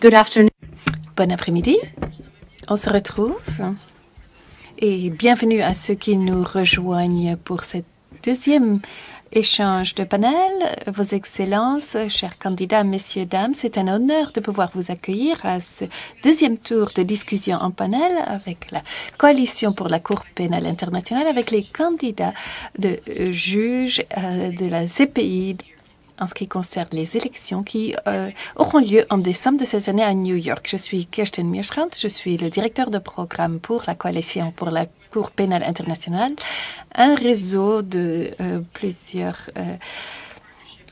Good afternoon. Bon après-midi. On se retrouve et bienvenue à ceux qui nous rejoignent pour cette deuxième échange de panel. Vos Excellences, chers candidats, messieurs, dames, c'est un honneur de pouvoir vous accueillir à ce deuxième tour de discussion en panel avec la Coalition pour la Cour pénale internationale, avec les candidats de juges de la CPI en ce qui concerne les élections qui auront lieu en décembre de cette année à New York. Je suis Kirsten Mierschrand, je suis le directeur de programme pour la Coalition pour la Cour pénale internationale, un réseau de plusieurs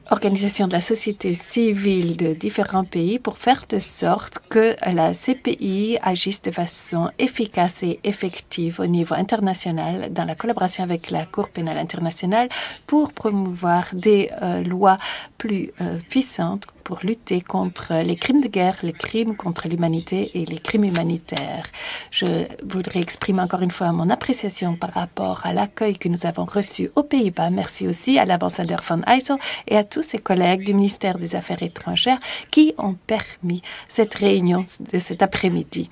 organisations de la société civile de différents pays pour faire de sorte que la CPI agisse de façon efficace et effective au niveau international dans la collaboration avec la Cour pénale internationale pour promouvoir des lois plus puissantes pour lutter contre les crimes de guerre, les crimes contre l'humanité et les crimes humanitaires. Je voudrais exprimer encore une fois mon appréciation par rapport à l'accueil que nous avons reçu aux Pays-Bas. Merci aussi à l'ambassadeur Van Issel et à tous ses collègues du ministère des Affaires étrangères qui ont permis cette réunion de cet après-midi.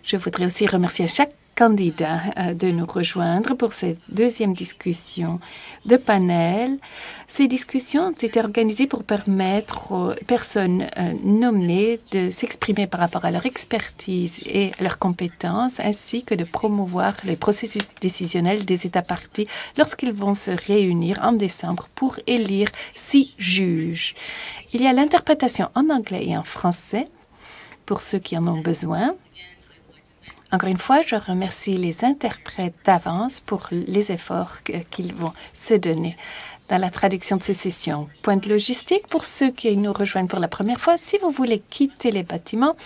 Je voudrais aussi remercier chaque candidat de nous rejoindre pour cette deuxième discussion de panel. Ces discussions ont été organisées pour permettre aux personnes nommées de s'exprimer par rapport à leur expertise et leurs compétences, ainsi que de promouvoir les processus décisionnels des États parties lorsqu'ils vont se réunir en décembre pour élire 6 juges. Il y a l'interprétation en anglais et en français pour ceux qui en ont besoin. Encore une fois, je remercie les interprètes d'avance pour les efforts qu'ils vont se donner dans la traduction de ces sessions. Point de logistique pour ceux qui nous rejoignent pour la première fois. Si vous voulez quitter les bâtiments,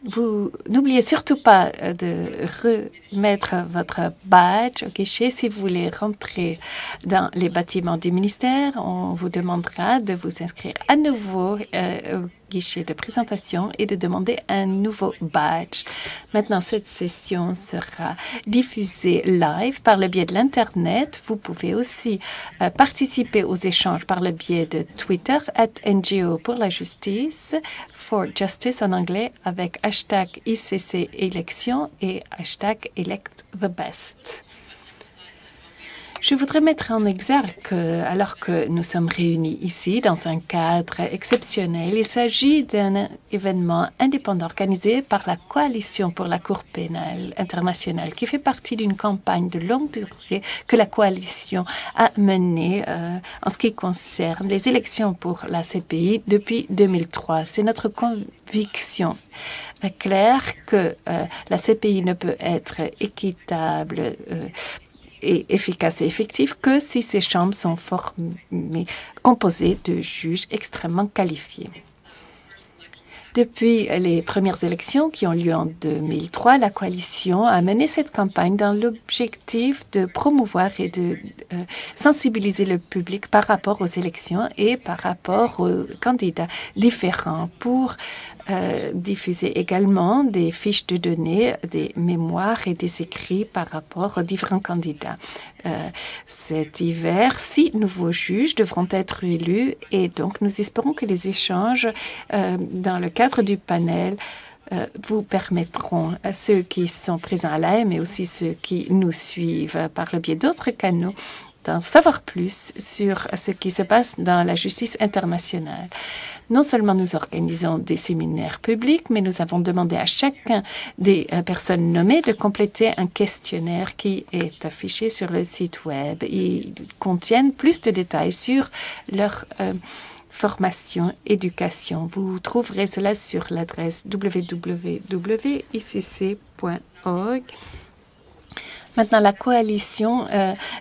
vous n'oubliez surtout pas de remettre votre badge au guichet. Si vous voulez rentrer dans les bâtiments du ministère, on vous demandera de vous inscrire à nouveau au guichet de présentation et de demander un nouveau badge. Maintenant, cette session sera diffusée live par le biais de l'Internet. Vous pouvez aussi participer aux échanges par le biais de Twitter, @NGO pour la justice, for justice en anglais, avec hashtag ICC élection et hashtag elect the best. Je voudrais mettre en exergue que, alors que nous sommes réunis ici dans un cadre exceptionnel, il s'agit d'un événement indépendant organisé par la Coalition pour la Cour pénale internationale, qui fait partie d'une campagne de longue durée que la Coalition a menée en ce qui concerne les élections pour la CPI depuis 2003. C'est notre conviction claire que la CPI ne peut être équitable et efficace et effective que si ces chambres sont composées de juges extrêmement qualifiés. Depuis les premières élections qui ont lieu en 2003, la coalition a mené cette campagne dans l'objectif de promouvoir et de sensibiliser le public par rapport aux élections et par rapport aux candidats différents pour diffuser également des fiches de données, des mémoires et des écrits par rapport aux différents candidats. Cet hiver, 6 nouveaux juges devront être élus et donc nous espérons que les échanges dans le cadre du panel vous permettront, à ceux qui sont présents à l'AM mais aussi ceux qui nous suivent par le biais d'autres canaux, d'en savoir plus sur ce qui se passe dans la justice internationale. Non seulement nous organisons des séminaires publics, mais nous avons demandé à chacun des personnes nommées de compléter un questionnaire qui est affiché sur le site Web. Ils contiennent plus de détails sur leur formation, éducation. Vous trouverez cela sur l'adresse www.icc.org. Maintenant, la coalition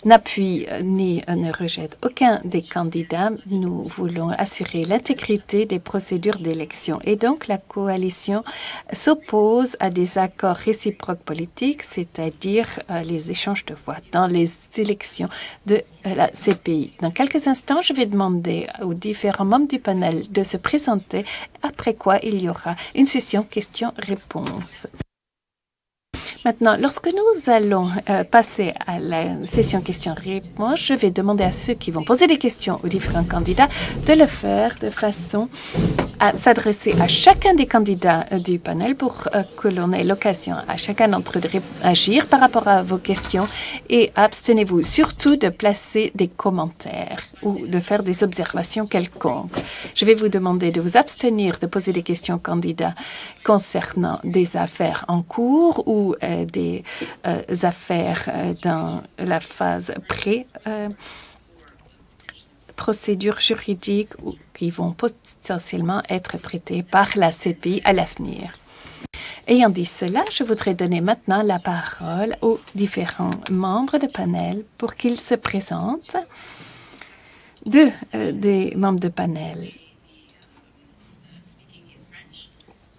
n'appuie ni ne rejette aucun des candidats. Nous voulons assurer l'intégrité des procédures d'élection. Et donc, la coalition s'oppose à des accords réciproques politiques, c'est-à-dire les échanges de voix dans les élections de la CPI. Dans quelques instants, je vais demander aux différents membres du panel de se présenter, après quoi il y aura une session questions-réponses. Maintenant, lorsque nous allons passer à la session questions-réponses, je vais demander à ceux qui vont poser des questions aux différents candidats de le faire de façon à s'adresser à chacun des candidats du panel pour que l'on ait l'occasion à chacun d'entre eux de réagir par rapport à vos questions et abstenez-vous surtout de placer des commentaires ou de faire des observations quelconques. Je vais vous demander de vous abstenir de poser des questions aux candidats concernant des affaires en cours ou des affaires dans la phase procédures juridiques qui vont potentiellement être traitées par la CPI à l'avenir. Ayant dit cela, je voudrais donner maintenant la parole aux différents membres de panel pour qu'ils se présentent. Deux des membres de panel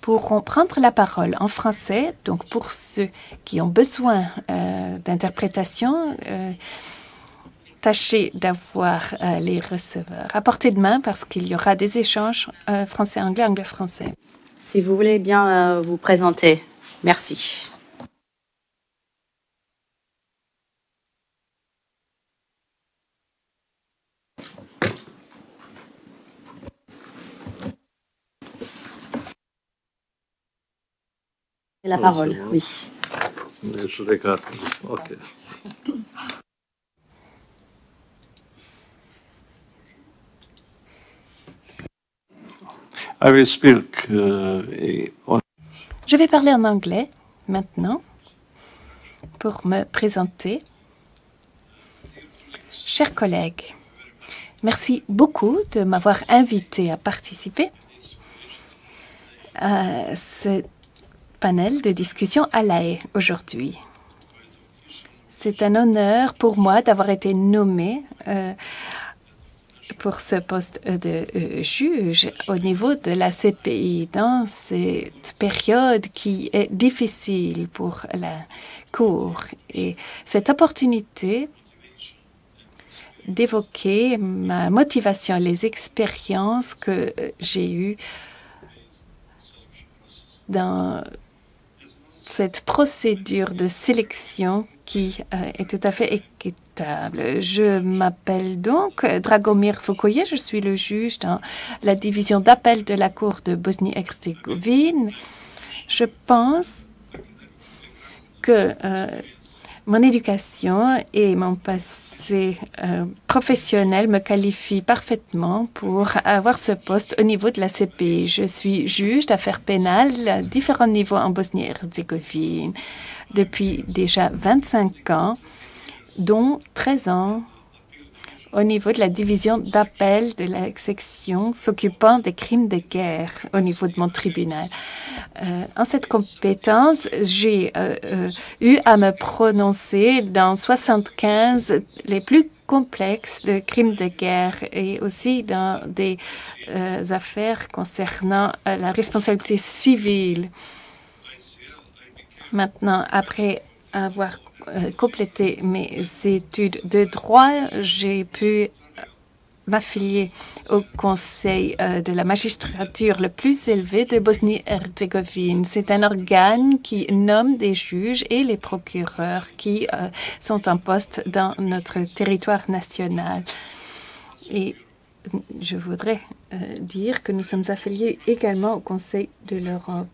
pourront prendre la parole en français. Donc, pour ceux qui ont besoin d'interprétation, tâchez d'avoir les receveurs à portée de main parce qu'il y aura des échanges français-anglais, anglais-français. Si vous voulez bien vous présenter. Merci. La parole, oui. Okay. I will speak, Je vais parler en anglais maintenant pour me présenter. Chers collègues, merci beaucoup de m'avoir invité à participer à ce panel de discussion à La Haye aujourd'hui. C'est un honneur pour moi d'avoir été nommé pour ce poste de juge au niveau de la CPI dans cette période qui est difficile pour la Cour. Et cette opportunité d'évoquer ma motivation, les expériences que j'ai eues dans cette procédure de sélection qui est tout à fait équitable. Je m'appelle donc Dragomir Vuković, je suis le juge dans la division d'appel de la Cour de Bosnie-Herzégovine. Je pense que mon éducation et mon passé professionnel me qualifient parfaitement pour avoir ce poste au niveau de la CPI. Je suis juge d'affaires pénales à différents niveaux en Bosnie-Herzégovine depuis déjà 25 ans, dont 13 ans au niveau de la division d'appel de la section s'occupant des crimes de guerre au niveau de mon tribunal. En cette compétence, j'ai eu à me prononcer dans 75 les plus complexes de crimes de guerre et aussi dans des affaires concernant la responsabilité civile. Maintenant, après avoir complété mes études de droit, j'ai pu m'affilier au Conseil de la magistrature le plus élevé de Bosnie-Herzégovine. C'est un organe qui nomme des juges et les procureurs qui sont en poste dans notre territoire national. Et je voudrais dire que nous sommes affiliés également au Conseil de l'Europe.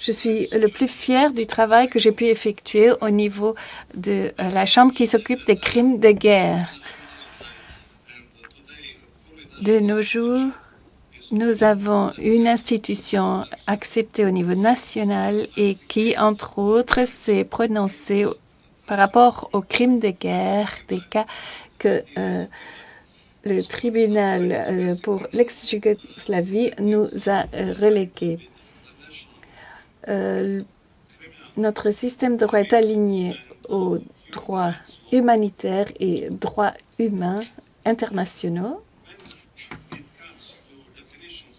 Je suis le plus fier du travail que j'ai pu effectuer au niveau de la Chambre qui s'occupe des crimes de guerre. De nos jours, nous avons une institution acceptée au niveau national et qui, entre autres, s'est prononcée par rapport aux crimes de guerre, des cas que le tribunal pour l'ex-Yougoslavie nous a relégués. Notre système de droit est aligné aux droits humanitaires et droits humains internationaux.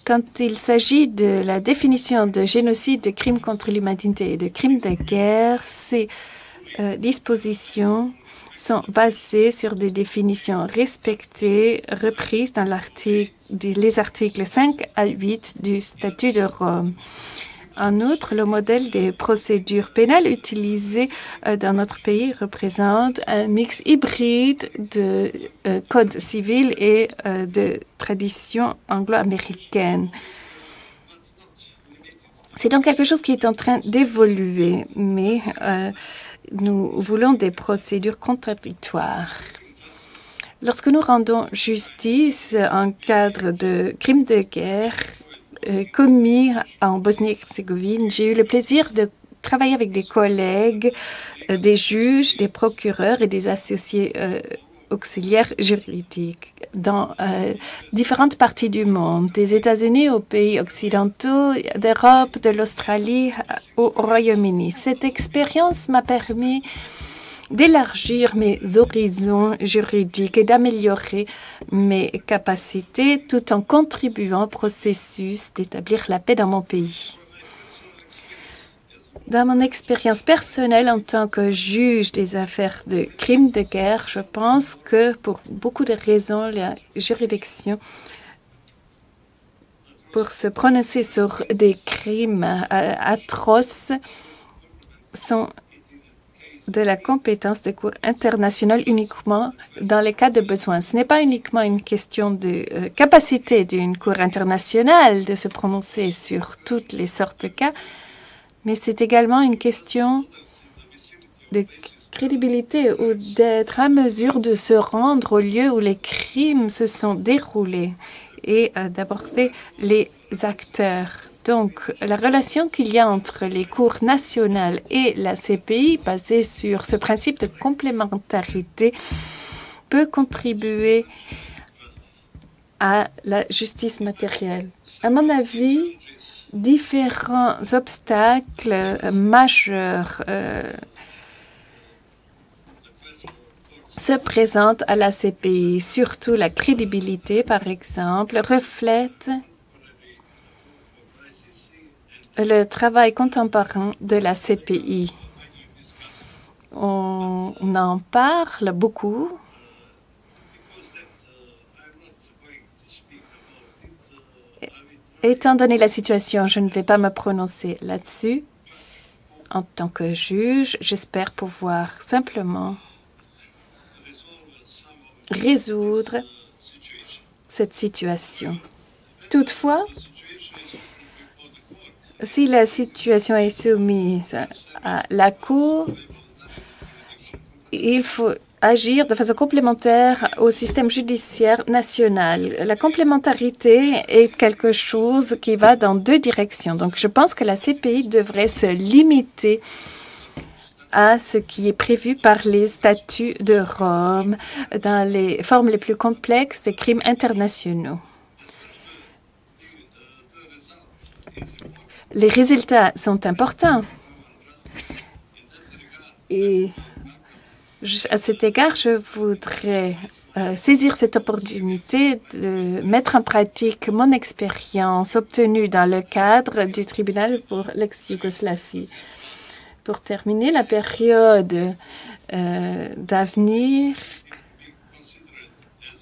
Quand il s'agit de la définition de génocide, de crimes contre l'humanité et de crimes de guerre, ces dispositions sont basées sur des définitions respectées, reprises dans les articles 5 à 8 du Statut de Rome. En outre, le modèle des procédures pénales utilisées dans notre pays représente un mix hybride de code civil et de tradition anglo-américaine. C'est donc quelque chose qui est en train d'évoluer, mais nous voulons des procédures contradictoires. Lorsque nous rendons justice en cadre de crimes de guerre commis en Bosnie-Herzégovine, j'ai eu le plaisir de travailler avec des collègues, des juges, des procureurs et des associés auxiliaires juridiques dans différentes parties du monde, des États-Unis aux pays occidentaux, d'Europe, de l'Australie au Royaume-Uni. Cette expérience m'a permis d'élargir mes horizons juridiques et d'améliorer mes capacités tout en contribuant au processus d'établir la paix dans mon pays. Dans mon expérience personnelle en tant que juge des affaires de crimes de guerre, je pense que pour beaucoup de raisons, la juridiction, pour se prononcer sur des crimes atroces, sont de la compétence de cour internationale uniquement dans les cas de besoin. Ce n'est pas uniquement une question de capacité d'une cour internationale de se prononcer sur toutes les sortes de cas, mais c'est également une question de crédibilité ou d'être à mesure de se rendre au lieu où les crimes se sont déroulés et d'aborder les acteurs. Donc, la relation qu'il y a entre les cours nationales et la CPI, basée sur ce principe de complémentarité, peut contribuer à la justice matérielle. À mon avis, différents obstacles majeurs se présentent à la CPI. Surtout la crédibilité, par exemple, reflète le travail contemporain de la CPI. On en parle beaucoup. Étant donné la situation, je ne vais pas me prononcer là-dessus. En tant que juge, j'espère pouvoir simplement résoudre cette situation. Toutefois, si la situation est soumise à la Cour, il faut agir de façon complémentaire au système judiciaire national. La complémentarité est quelque chose qui va dans deux directions. Donc, je pense que la CPI devrait se limiter à ce qui est prévu par les statuts de Rome dans les formes les plus complexes des crimes internationaux. Les résultats sont importants. Et à cet égard, je voudrais saisir cette opportunité de mettre en pratique mon expérience obtenue dans le cadre du tribunal pour l'ex-Yougoslavie. Pour terminer, la période d'avenir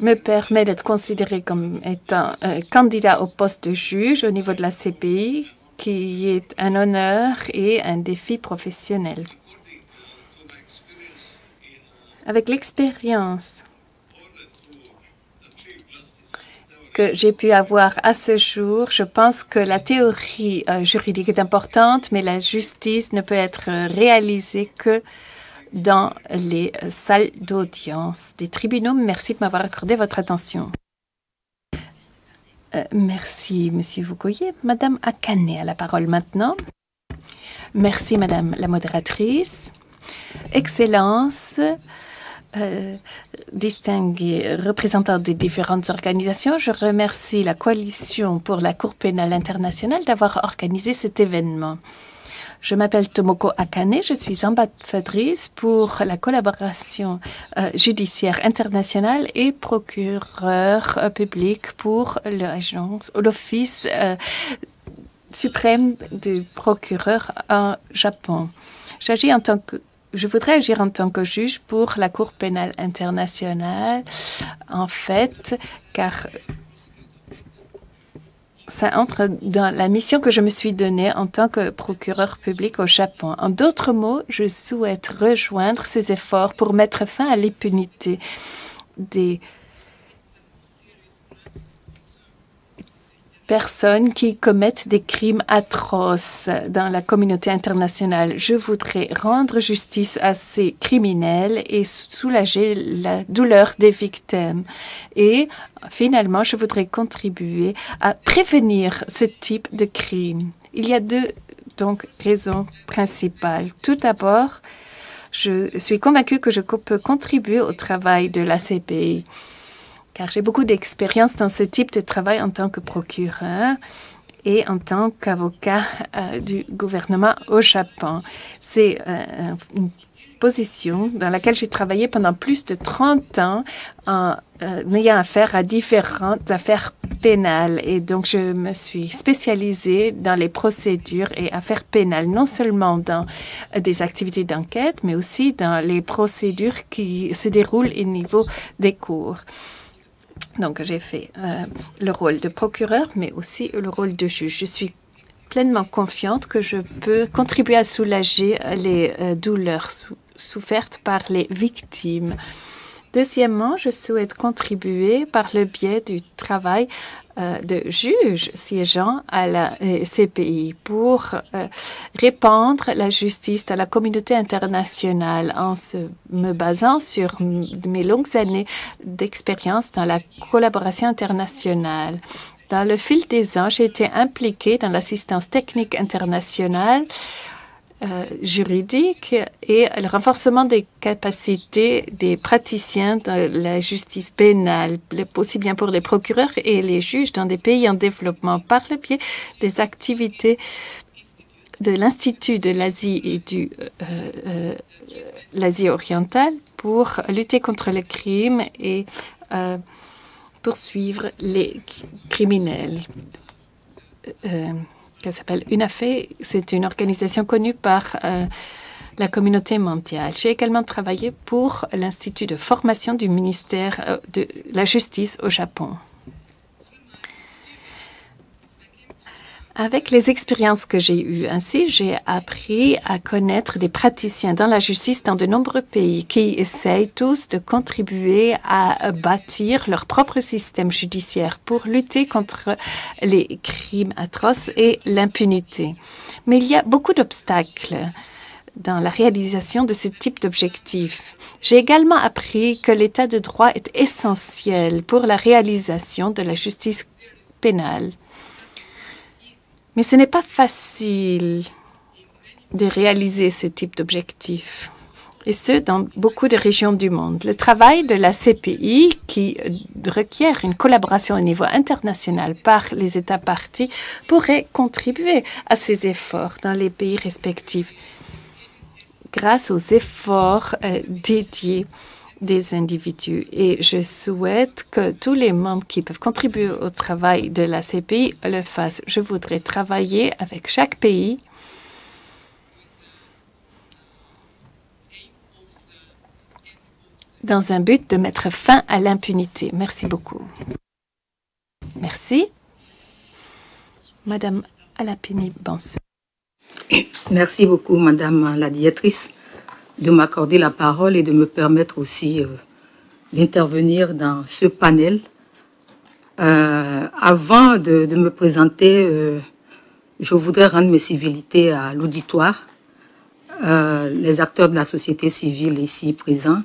me permet d'être considéré comme étant candidat au poste de juge au niveau de la CPI, qui est un honneur et un défi professionnel. Avec l'expérience que j'ai pu avoir à ce jour, je pense que la théorie juridique est importante, mais la justice ne peut être réalisée que dans les salles d'audience des tribunaux. Merci de m'avoir accordé votre attention. Merci, Monsieur Vukoye. Madame Akane a la parole maintenant. Merci, Madame la modératrice. Excellence, distingués représentants des différentes organisations, je remercie la Coalition pour la Cour pénale internationale d'avoir organisé cet événement. Je m'appelle Tomoko Akane, je suis ambassadrice pour la collaboration judiciaire internationale et procureur public pour l'Office suprême du procureur en Japon. Je voudrais agir en tant que juge pour la Cour pénale internationale, en fait, car ça entre dans la mission que je me suis donnée en tant que procureur public au Japon. En d'autres mots, je souhaite rejoindre ces efforts pour mettre fin à l'impunité des personnes qui commettent des crimes atroces dans la communauté internationale. Je voudrais rendre justice à ces criminels et soulager la douleur des victimes. Et finalement, je voudrais contribuer à prévenir ce type de crime. Il y a deux raisons principales. Tout d'abord, je suis convaincue que je peux contribuer au travail de la CPI, car j'ai beaucoup d'expérience dans ce type de travail en tant que procureur et en tant qu'avocat du gouvernement au Japon. C'est une position dans laquelle j'ai travaillé pendant plus de 30 ans en ayant affaire à différentes affaires pénales. Et donc, je me suis spécialisée dans les procédures et affaires pénales, non seulement dans des activités d'enquête, mais aussi dans les procédures qui se déroulent au niveau des cours. Donc, j'ai fait le rôle de procureur, mais aussi le rôle de juge. Je suis pleinement confiante que je peux contribuer à soulager les douleurs souffertes par les victimes. Deuxièmement, je souhaite contribuer par le biais du travail de juges siégeant à la CPI pour répandre la justice à la communauté internationale en me basant sur mes longues années d'expérience dans la collaboration internationale. Dans le fil des ans, j'ai été impliquée dans l'assistance technique internationale juridique et le renforcement des capacités des praticiens de la justice pénale, aussi bien pour les procureurs et les juges dans des pays en développement, par le biais des activités de l'Institut de l'Asie et de l'Asie orientale pour lutter contre le crime et poursuivre les criminels. Qui s'appelle UNAFE. C'est une organisation connue par la communauté mondiale. J'ai également travaillé pour l'Institut de formation du ministère de la Justice au Japon. Avec les expériences que j'ai eues ainsi, j'ai appris à connaître des praticiens dans la justice dans de nombreux pays qui essayent tous de contribuer à bâtir leur propre système judiciaire pour lutter contre les crimes atroces et l'impunité. Mais il y a beaucoup d'obstacles dans la réalisation de ce type d'objectif. J'ai également appris que l'état de droit est essentiel pour la réalisation de la justice pénale. Mais ce n'est pas facile de réaliser ce type d'objectif, et ce, dans beaucoup de régions du monde. Le travail de la CPI, qui requiert une collaboration au niveau international par les États parties, pourrait contribuer à ces efforts dans les pays respectifs grâce aux efforts dédiés des individus. Et je souhaite que tous les membres qui peuvent contribuer au travail de la CPI le fassent. Je voudrais travailler avec chaque pays dans un but de mettre fin à l'impunité. Merci beaucoup. Merci. Madame Alapini-Bansou. Merci beaucoup, Madame la directrice, de m'accorder la parole et de me permettre aussi d'intervenir dans ce panel. Avant de me présenter, je voudrais rendre mes civilités à l'auditoire, les acteurs de la société civile ici présents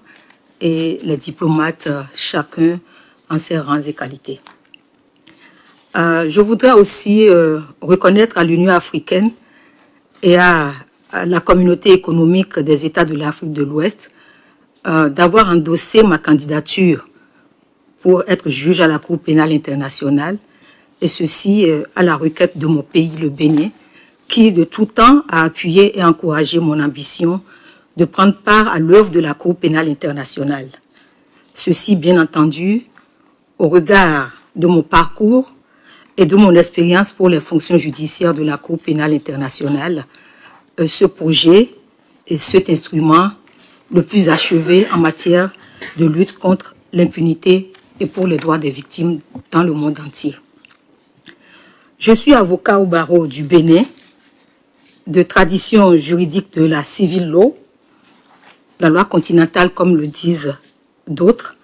et les diplomates, chacun en ses rangs et qualités. Je voudrais aussi reconnaître à l'Union africaine et à la communauté économique des États de l'Afrique de l'Ouest d'avoir endossé ma candidature pour être juge à la Cour pénale internationale, et ceci à la requête de mon pays, le Bénin, qui de tout temps a appuyé et encouragé mon ambition de prendre part à l'œuvre de la Cour pénale internationale. Ceci, bien entendu, au regard de mon parcours et de mon expérience pour les fonctions judiciaires de la Cour pénale internationale, ce projet est cet instrument le plus achevé en matière de lutte contre l'impunité et pour les droits des victimes dans le monde entier. Je suis avocat au barreau du Bénin, de tradition juridique de la civil law, la loi continentale comme le disent d'autres,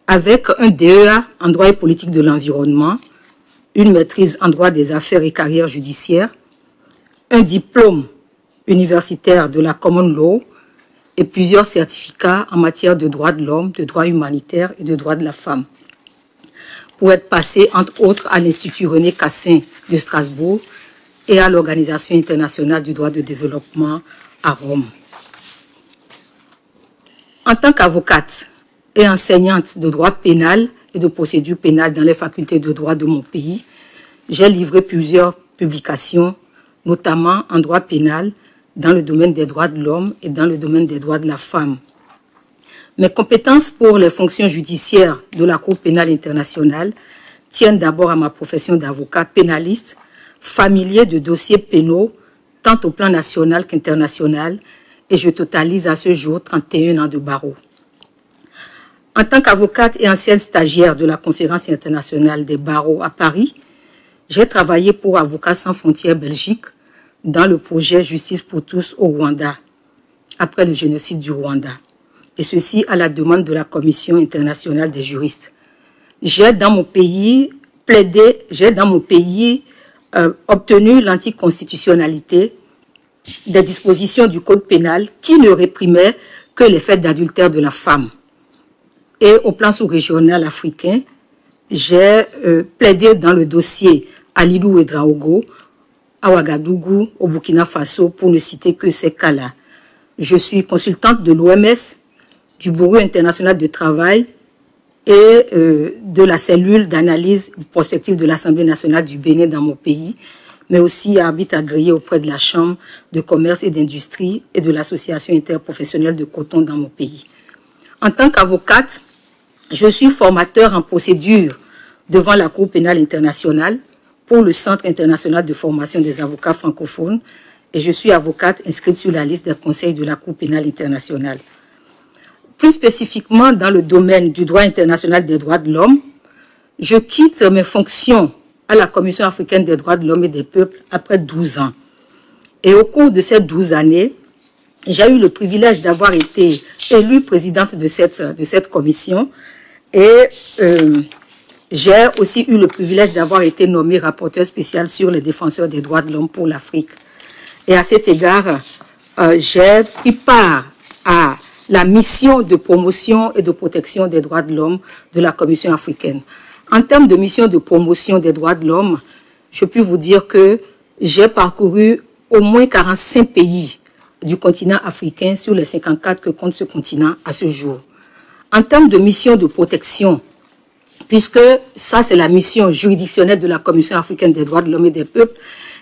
avec un DEA en droit et politique de l'environnement, une maîtrise en droit des affaires et carrières judiciaires, un diplôme universitaire de la common law et plusieurs certificats en matière de droits de l'homme, de droits humanitaires et de droits de la femme, pour être passé, entre autres, à l'Institut René Cassin de Strasbourg et à l'Organisation internationale du droit de développement à Rome. En tant qu'avocate et enseignante de droit pénal et de procédure pénale dans les facultés de droit de mon pays, j'ai livré plusieurs publications, notamment en droit pénal, dans le domaine des droits de l'homme et dans le domaine des droits de la femme. Mes compétences pour les fonctions judiciaires de la Cour pénale internationale tiennent d'abord à ma profession d'avocat pénaliste, familier de dossiers pénaux, tant au plan national qu'international, et je totalise à ce jour 31 ans de barreau. En tant qu'avocate et ancienne stagiaire de la Conférence internationale des barreaux à Paris, j'ai travaillé pour Avocats sans frontières Belgique dans le projet Justice pour tous au Rwanda, après le génocide du Rwanda, et ceci à la demande de la Commission internationale des juristes. J'ai dans mon pays obtenu l'anticonstitutionnalité des dispositions du Code pénal qui ne réprimaient que les faits d'adultère de la femme. Et au plan sous-régional africain, j'ai plaidé dans le dossier Alilou Ouedraogo, à Ouagadougou, au Burkina Faso, pour ne citer que ces cas-là. Je suis consultante de l'OMS, du Bureau international de travail et de la cellule d'analyse prospective de l'Assemblée nationale du Bénin dans mon pays, mais aussi arbitre agréé auprès de la Chambre de commerce et d'industrie et de l'Association interprofessionnelle de coton dans mon pays. En tant qu'avocate, je suis formateur en procédure devant la Cour pénale internationale pour le Centre international de formation des avocats francophones et je suis avocate inscrite sur la liste des conseils de la Cour pénale internationale. Plus spécifiquement dans le domaine du droit international des droits de l'homme, je quitte mes fonctions à la Commission africaine des droits de l'homme et des peuples après 12 ans. Et au cours de ces 12 années, j'ai eu le privilège d'avoir été élue présidente de cette commission et j'ai aussi eu le privilège d'avoir été nommée rapporteur spécial sur les défenseurs des droits de l'homme pour l'Afrique. Et à cet égard, j'ai pris part à la mission de promotion et de protection des droits de l'homme de la Commission africaine. En termes de mission de promotion des droits de l'homme, je peux vous dire que j'ai parcouru au moins 45 pays du continent africain sur les 54 que compte ce continent à ce jour. En termes de mission de protection, puisque ça c'est la mission juridictionnelle de la Commission africaine des droits de l'homme et des peuples,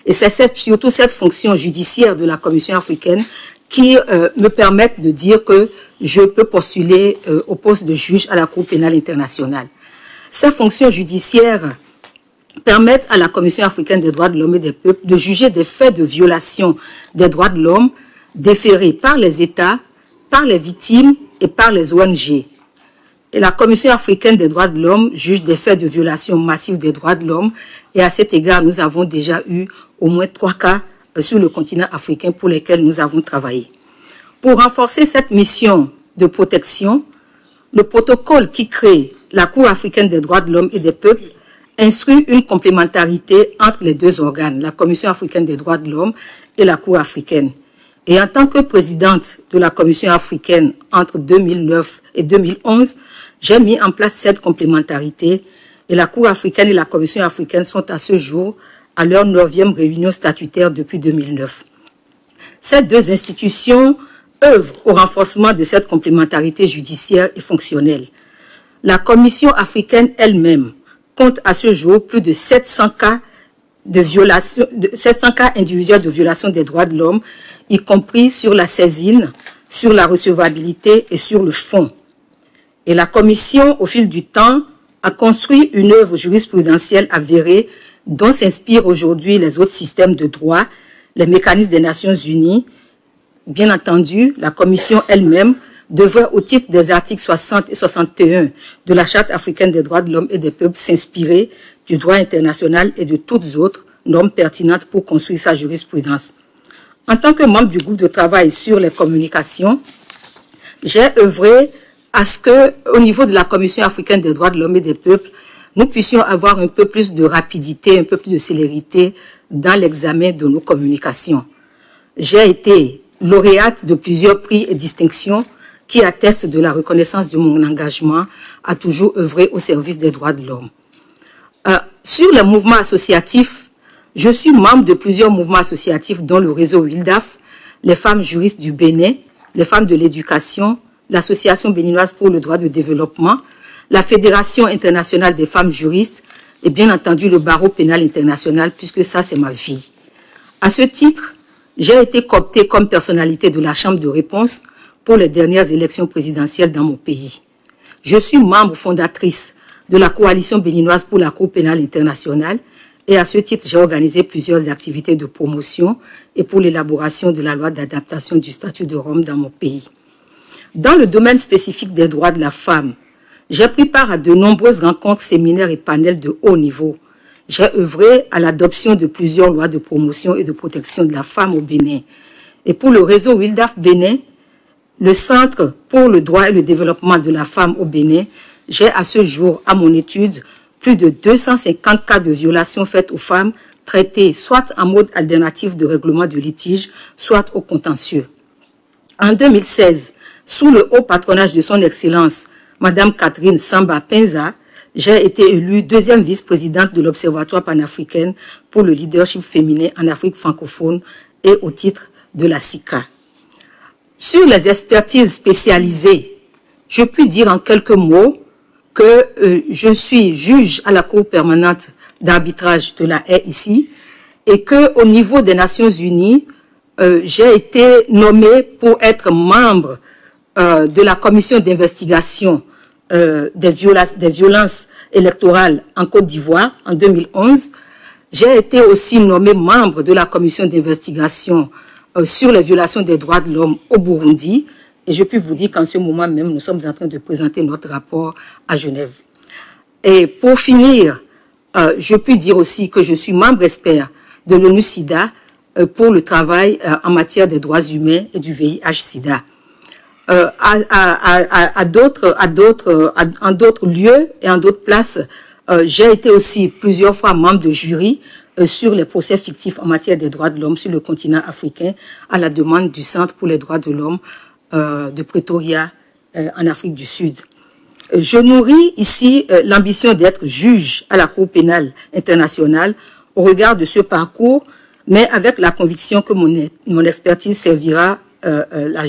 et c'est surtout cette fonction judiciaire de la Commission africaine qui me permettent de dire que je peux postuler au poste de juge à la Cour pénale internationale. Ces fonctions judiciaires permettent à la Commission africaine des droits de l'homme et des peuples de juger des faits de violation des droits de l'homme déférés par les États, par les victimes et par les ONG. Et la Commission africaine des droits de l'homme juge des faits de violation massive des droits de l'homme et à cet égard, nous avons déjà eu au moins 3 cas sur le continent africain pour lesquels nous avons travaillé. Pour renforcer cette mission de protection, le protocole qui crée la Cour africaine des droits de l'homme et des peuples instruit une complémentarité entre les deux organes, la Commission africaine des droits de l'homme et la Cour africaine. Et en tant que présidente de la Commission africaine entre 2009 et 2011, j'ai mis en place cette complémentarité et la Cour africaine et la Commission africaine sont à ce jour à leur 9e réunion statutaire depuis 2009. Ces deux institutions œuvrent au renforcement de cette complémentarité judiciaire et fonctionnelle. La Commission africaine elle-même compte à ce jour plus de 700 cas individuels de violation des droits de l'homme, y compris sur la saisine, sur la recevabilité et sur le fond. Et la Commission, au fil du temps, a construit une œuvre jurisprudentielle avérée dont s'inspirent aujourd'hui les autres systèmes de droit, les mécanismes des Nations Unies. Bien entendu, la Commission elle-même devrait, au titre des articles 60 et 61 de la Charte africaine des droits de l'homme et des peuples, s'inspirer du droit international et de toutes autres normes pertinentes pour construire sa jurisprudence. En tant que membre du groupe de travail sur les communications, j'ai œuvré à ce que, au niveau de la Commission africaine des droits de l'homme et des peuples, nous puissions avoir un peu plus de rapidité, un peu plus de célérité dans l'examen de nos communications. J'ai été lauréate de plusieurs prix et distinctions qui attestent de la reconnaissance de mon engagement à toujours œuvrer au service des droits de l'homme. Sur les mouvements associatifs, je suis membre de plusieurs mouvements associatifs dont le réseau WILDAF, les femmes juristes du Bénin, les femmes de l'éducation, l'Association béninoise pour le droit de développement, la Fédération internationale des femmes juristes et bien entendu le barreau pénal international, puisque ça c'est ma vie. À ce titre, j'ai été cooptée comme personnalité de la Chambre de réponse pour les dernières élections présidentielles dans mon pays. Je suis membre fondatrice de la coalition béninoise pour la Cour pénale internationale et à ce titre, j'ai organisé plusieurs activités de promotion et pour l'élaboration de la loi d'adaptation du statut de Rome dans mon pays. Dans le domaine spécifique des droits de la femme, j'ai pris part à de nombreuses rencontres, séminaires et panels de haut niveau. J'ai œuvré à l'adoption de plusieurs lois de promotion et de protection de la femme au Bénin. Et pour le réseau WILDAF Bénin, le Centre pour le droit et le développement de la femme au Bénin, j'ai à ce jour, à mon étude, plus de 250 cas de violations faites aux femmes traités soit en mode alternatif de règlement de litige, soit au contentieux. En 2016, sous le haut patronage de son Excellence, Madame Catherine Samba Penza, j'ai été élue deuxième vice-présidente de l'Observatoire panafricain pour le leadership féminin en Afrique francophone et au titre de la SICA. Sur les expertises spécialisées, je puis dire en quelques mots que je suis juge à la Cour permanente d'arbitrage de la haie ici et qu'au niveau des Nations Unies, j'ai été nommée pour être membre de la commission d'investigation des violences électorales en Côte d'Ivoire en 2011. J'ai été aussi nommée membre de la commission d'investigation sur les violations des droits de l'homme au Burundi. Et je puis vous dire qu'en ce moment même, nous sommes en train de présenter notre rapport à Genève. Et pour finir, je puis dire aussi que je suis membre expert de l'ONU-SIDA pour le travail en matière des droits humains et du VIH-SIDA. En d'autres lieux et en d'autres places, j'ai été aussi plusieurs fois membre de jury sur les procès fictifs en matière des droits de l'homme sur le continent africain à la demande du Centre pour les droits de l'homme de Pretoria en Afrique du Sud. Je nourris ici l'ambition d'être juge à la Cour pénale internationale au regard de ce parcours, mais avec la conviction que mon expertise servira la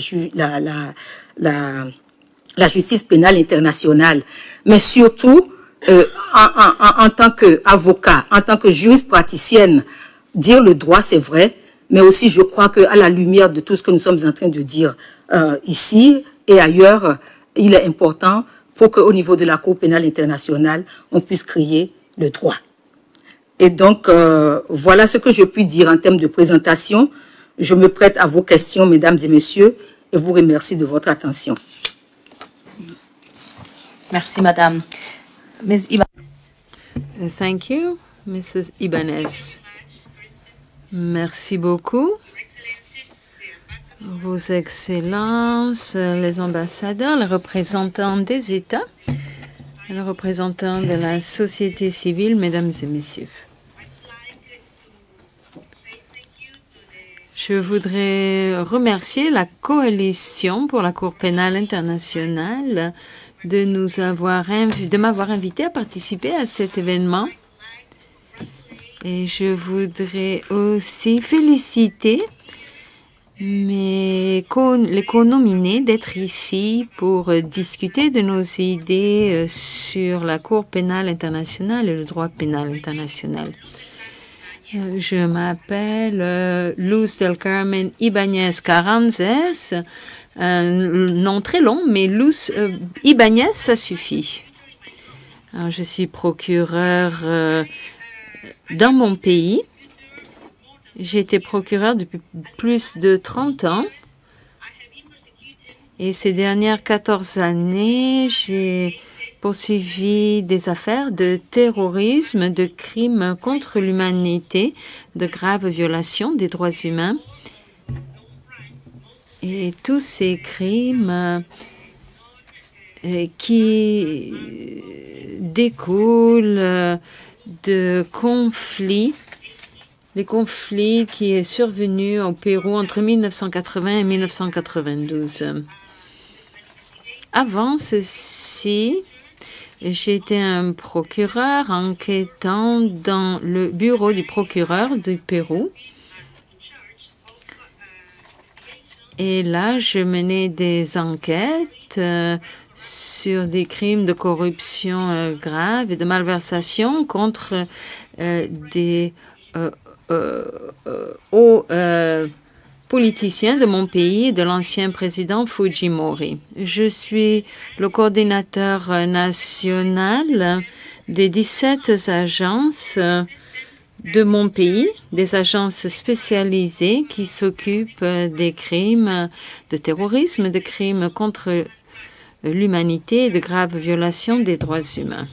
justice pénale internationale, mais surtout en tant qu'avocat, en tant que juriste praticienne, dire le droit c'est vrai, mais aussi je crois qu'à la lumière de tout ce que nous sommes en train de dire ici et ailleurs, il est important pour qu'au niveau de la Cour pénale internationale, on puisse créer le droit. Et donc, voilà ce que je puis dire en termes de présentation. Je me prête à vos questions, mesdames et messieurs, et vous remercie de votre attention. Merci, madame. Ms. Ibanez. Thank you, Mrs. Ibanez. Merci beaucoup. Vos Excellences, les ambassadeurs, les représentants des États, les représentants de la société civile, mesdames et messieurs. Je voudrais remercier la Coalition pour la Cour pénale internationale de m'avoir invité à participer à cet événement. Et je voudrais aussi féliciter les co-nominés d'être ici pour discuter de nos idées sur la Cour pénale internationale et le droit pénal international. Je m'appelle Luz del Carmen Ibanez Carranzes, un nom très long, mais Luz Ibanez, ça suffit. Alors, je suis procureur dans mon pays. J'ai été procureur depuis plus de 30 ans. Et ces dernières 14 années, j'ai poursuivi des affaires de terrorisme, de crimes contre l'humanité, de graves violations des droits humains. Et tous ces crimes qui découlent de conflits, les conflits qui est survenu au Pérou entre 1980 et 1992. Avant ceci, j'étais un procureur enquêtant dans le bureau du procureur du Pérou. Et là, je menais des enquêtes sur des crimes de corruption graves et de malversation contre des hauts politicien de mon pays, de l'ancien président Fujimori. Je suis le coordinateur national des 17 agences de mon pays, des agences spécialisées qui s'occupent des crimes de terrorisme, de crimes contre l'humanité et de graves violations des droits humains,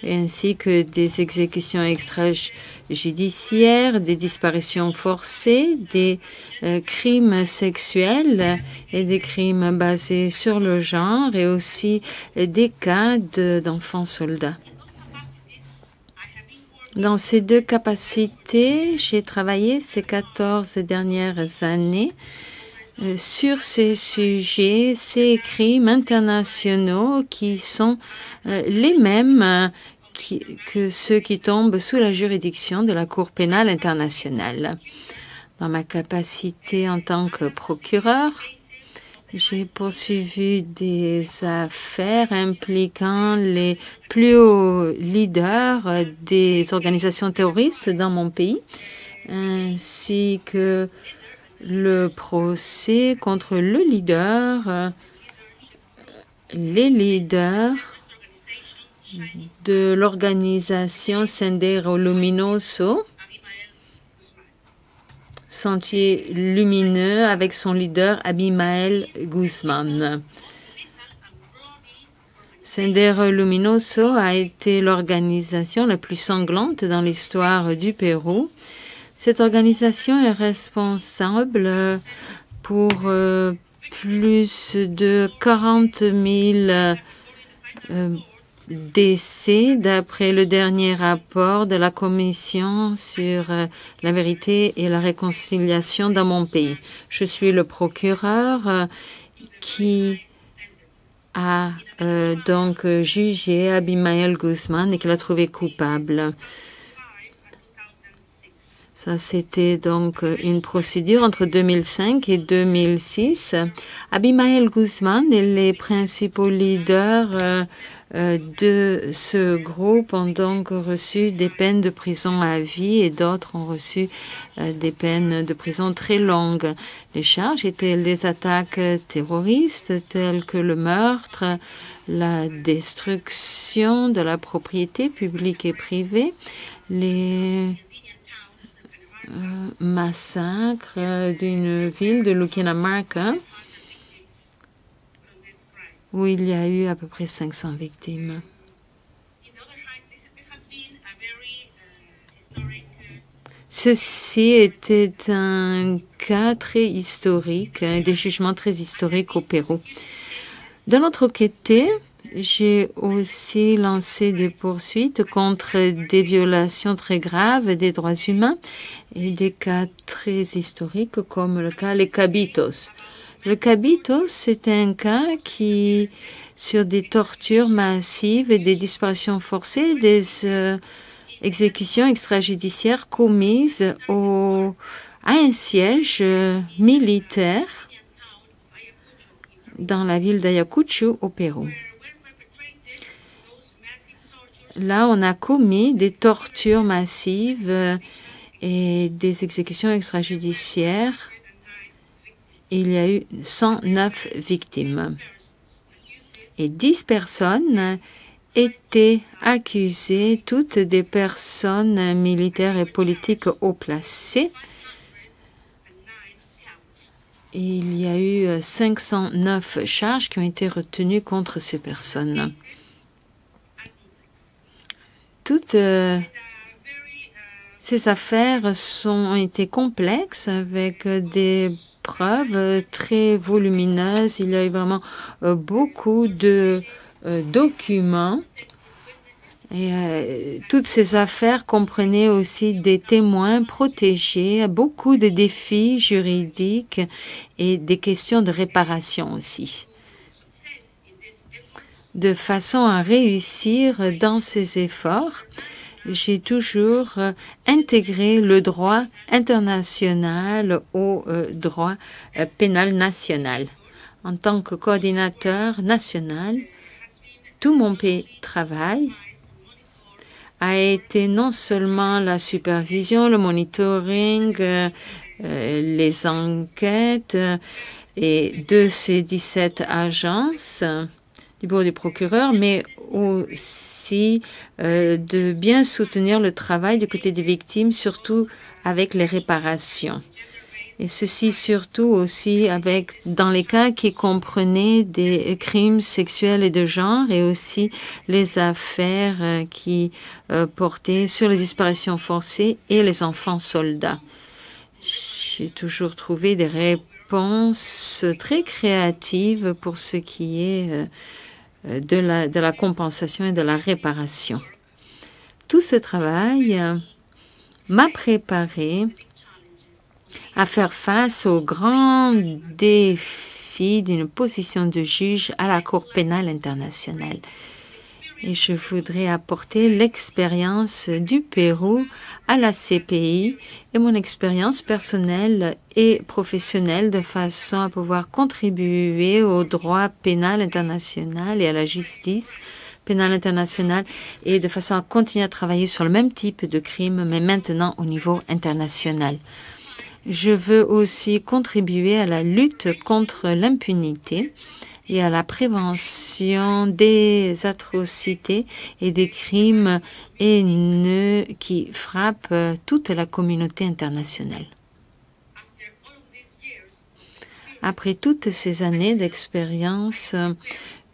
ainsi que des exécutions extrajudiciaires, des disparitions forcées, des crimes sexuels et des crimes basés sur le genre et aussi des cas d'enfants soldats. Dans ces deux capacités, j'ai travaillé ces 14 dernières années sur ces sujets, ces crimes internationaux qui sont les mêmes que ceux qui tombent sous la juridiction de la Cour pénale internationale. Dans ma capacité en tant que procureur, j'ai poursuivi des affaires impliquant les plus hauts leaders des organisations terroristes dans mon pays, ainsi que le procès contre les leaders de l'organisation Sendero Luminoso, Sentier lumineux, avec son leader Abimael Guzman. Sendero Luminoso a été l'organisation la plus sanglante dans l'histoire du Pérou. Cette organisation est responsable pour plus de 40 000 décès d'après le dernier rapport de la Commission sur la vérité et la réconciliation dans mon pays. Je suis le procureur qui a donc jugé Abimael Guzman et qui l'a trouvé coupable. Ça, c'était donc une procédure entre 2005 et 2006. Abimael Guzman et les principaux leaders de ce groupe ont donc reçu des peines de prison à vie et d'autres ont reçu des peines de prison très longues. Les charges étaient les attaques terroristes telles que le meurtre, la destruction de la propriété publique et privée, les massacres d'une ville de Luquinamarca où il y a eu à peu près 500 victimes. Ceci était un cas très historique, des jugements très historiques au Pérou. De l'autre côté, j'ai aussi lancé des poursuites contre des violations très graves des droits humains et des cas très historiques comme le cas Les Cabitos. Le Cabitos, c'est un cas qui, sur des tortures massives et des disparitions forcées, des exécutions extrajudiciaires commises à un siège militaire dans la ville d'Ayacucho au Pérou. Là, on a commis des tortures massives et des exécutions extrajudiciaires. Il y a eu 109 victimes. Et 10 personnes étaient accusées, toutes des personnes militaires et politiques haut placées. il y a eu 509 charges qui ont été retenues contre ces personnes. Toutes ces affaires ont été complexes avec des preuves très volumineuses. Il y a eu vraiment beaucoup de documents. Et toutes ces affaires comprenaient aussi des témoins protégés, beaucoup de défis juridiques et des questions de réparation aussi. De façon à réussir dans ces efforts, j'ai toujours intégré le droit international au droit pénal national. En tant que coordinateur national, tout mon travail a été non seulement la supervision, le monitoring, les enquêtes et de ces 17 agences du bureau du procureur, mais aussi de bien soutenir le travail du côté des victimes, surtout avec les réparations. Et ceci surtout aussi dans les cas qui comprenaient des crimes sexuels et de genre et aussi les affaires qui portaient sur les disparitions forcées et les enfants soldats. J'ai toujours trouvé des réponses très créatives pour ce qui est de la compensation et de la réparation. Tout ce travail m'a préparé à faire face aux grands défis d'une position de juge à la Cour pénale internationale. Et je voudrais apporter l'expérience du Pérou à la CPI et mon expérience personnelle et professionnelle de façon à pouvoir contribuer au droit pénal international et à la justice pénale internationale et de façon à continuer à travailler sur le même type de crime, mais maintenant au niveau international. Je veux aussi contribuer à la lutte contre l'impunité et à la prévention des atrocités et des crimes haineux qui frappent toute la communauté internationale. Après toutes ces années d'expérience,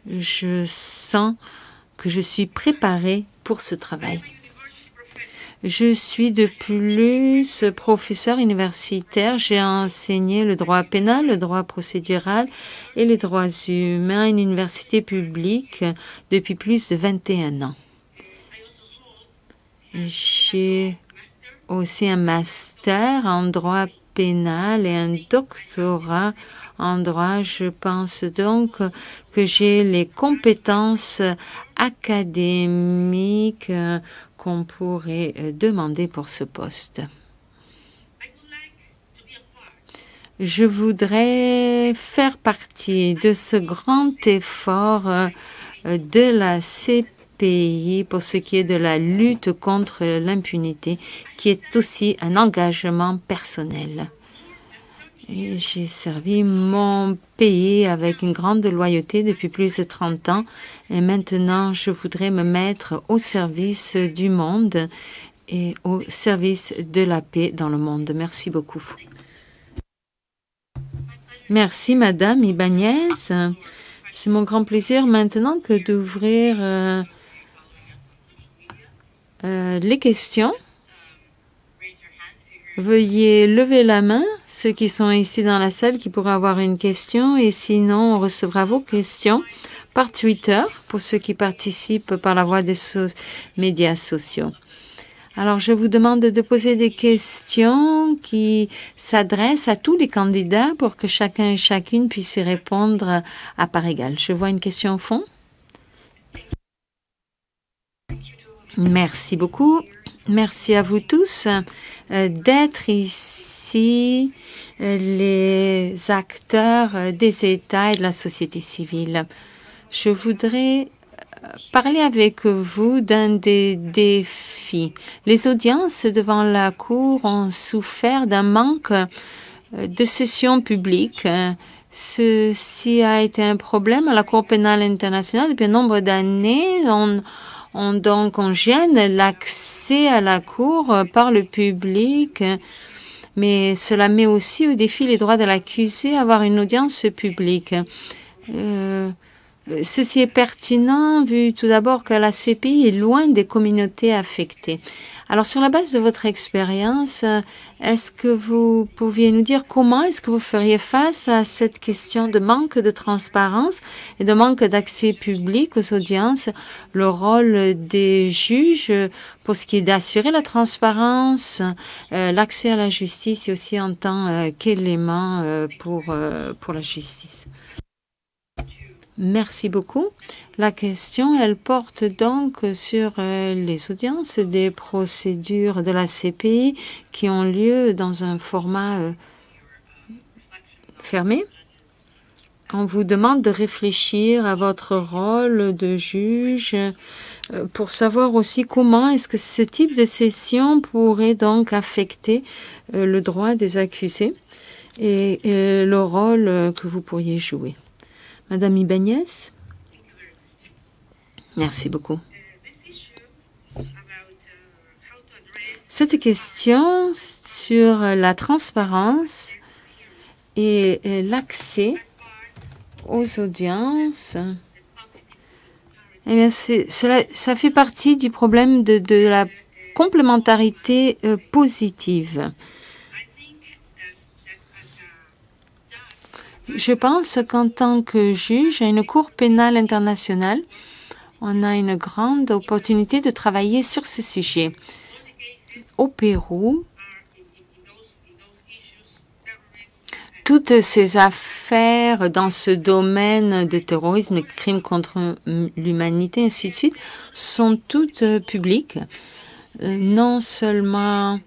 je sens que je suis préparée pour ce travail. Je suis de plus professeur universitaire. J'ai enseigné le droit pénal, le droit procédural et les droits humains à une université publique depuis plus de 21 ans. J'ai aussi un master en droit pénal et un doctorat en droit. Je pense donc que j'ai les compétences académiques qu'on pourrait demander pour ce poste. Je voudrais faire partie de ce grand effort de la CPI pour ce qui est de la lutte contre l'impunité, qui est aussi un engagement personnel. J'ai servi mon pays avec une grande loyauté depuis plus de 30 ans et maintenant je voudrais me mettre au service du monde et au service de la paix dans le monde. Merci beaucoup. Merci Madame Ibanez. C'est mon grand plaisir maintenant que d'ouvrir les questions. Veuillez lever la main, ceux qui sont ici dans la salle qui pourraient avoir une question, et sinon on recevra vos questions par Twitter pour ceux qui participent par la voie des médias sociaux. Alors, je vous demande de poser des questions qui s'adressent à tous les candidats pour que chacun et chacune puisse y répondre à part égale. Je vois une question au fond. Merci beaucoup. Merci à vous tous d'être ici, les acteurs des États et de la société civile. Je voudrais parler avec vous d'un des défis. Les audiences devant la Cour ont souffert d'un manque de sessions publiques. Ceci a été un problème à la Cour pénale internationale depuis un nombre d'années. On gêne l'accès à la Cour par le public mais cela met aussi au défi les droits de l'accusé à avoir une audience publique. Ceci est pertinent vu tout d'abord que la CPI est loin des communautés affectées. Alors, sur la base de votre expérience, est-ce que vous pouviez nous dire comment est-ce que vous feriez face à cette question de manque de transparence et de manque d'accès public aux audiences, le rôle des juges pour ce qui est d'assurer la transparence, l'accès à la justice et aussi en tant qu'élément pour la justice? Merci beaucoup. La question, elle porte donc sur les audiences des procédures de la CPI qui ont lieu dans un format fermé. On vous demande de réfléchir à votre rôle de juge pour savoir aussi comment est-ce que ce type de session pourrait donc affecter le droit des accusés et le rôle que vous pourriez jouer. Madame Ibanez, merci beaucoup. Cette question sur la transparence et l'accès aux audiences, eh bien, ça fait partie du problème de la complémentarité positive. Je pense qu'en tant que juge à une cour pénale internationale, on a une grande opportunité de travailler sur ce sujet. Au Pérou, toutes ces affaires dans ce domaine de terrorisme et crimes contre l'humanité, ainsi de suite, sont toutes publiques, non seulement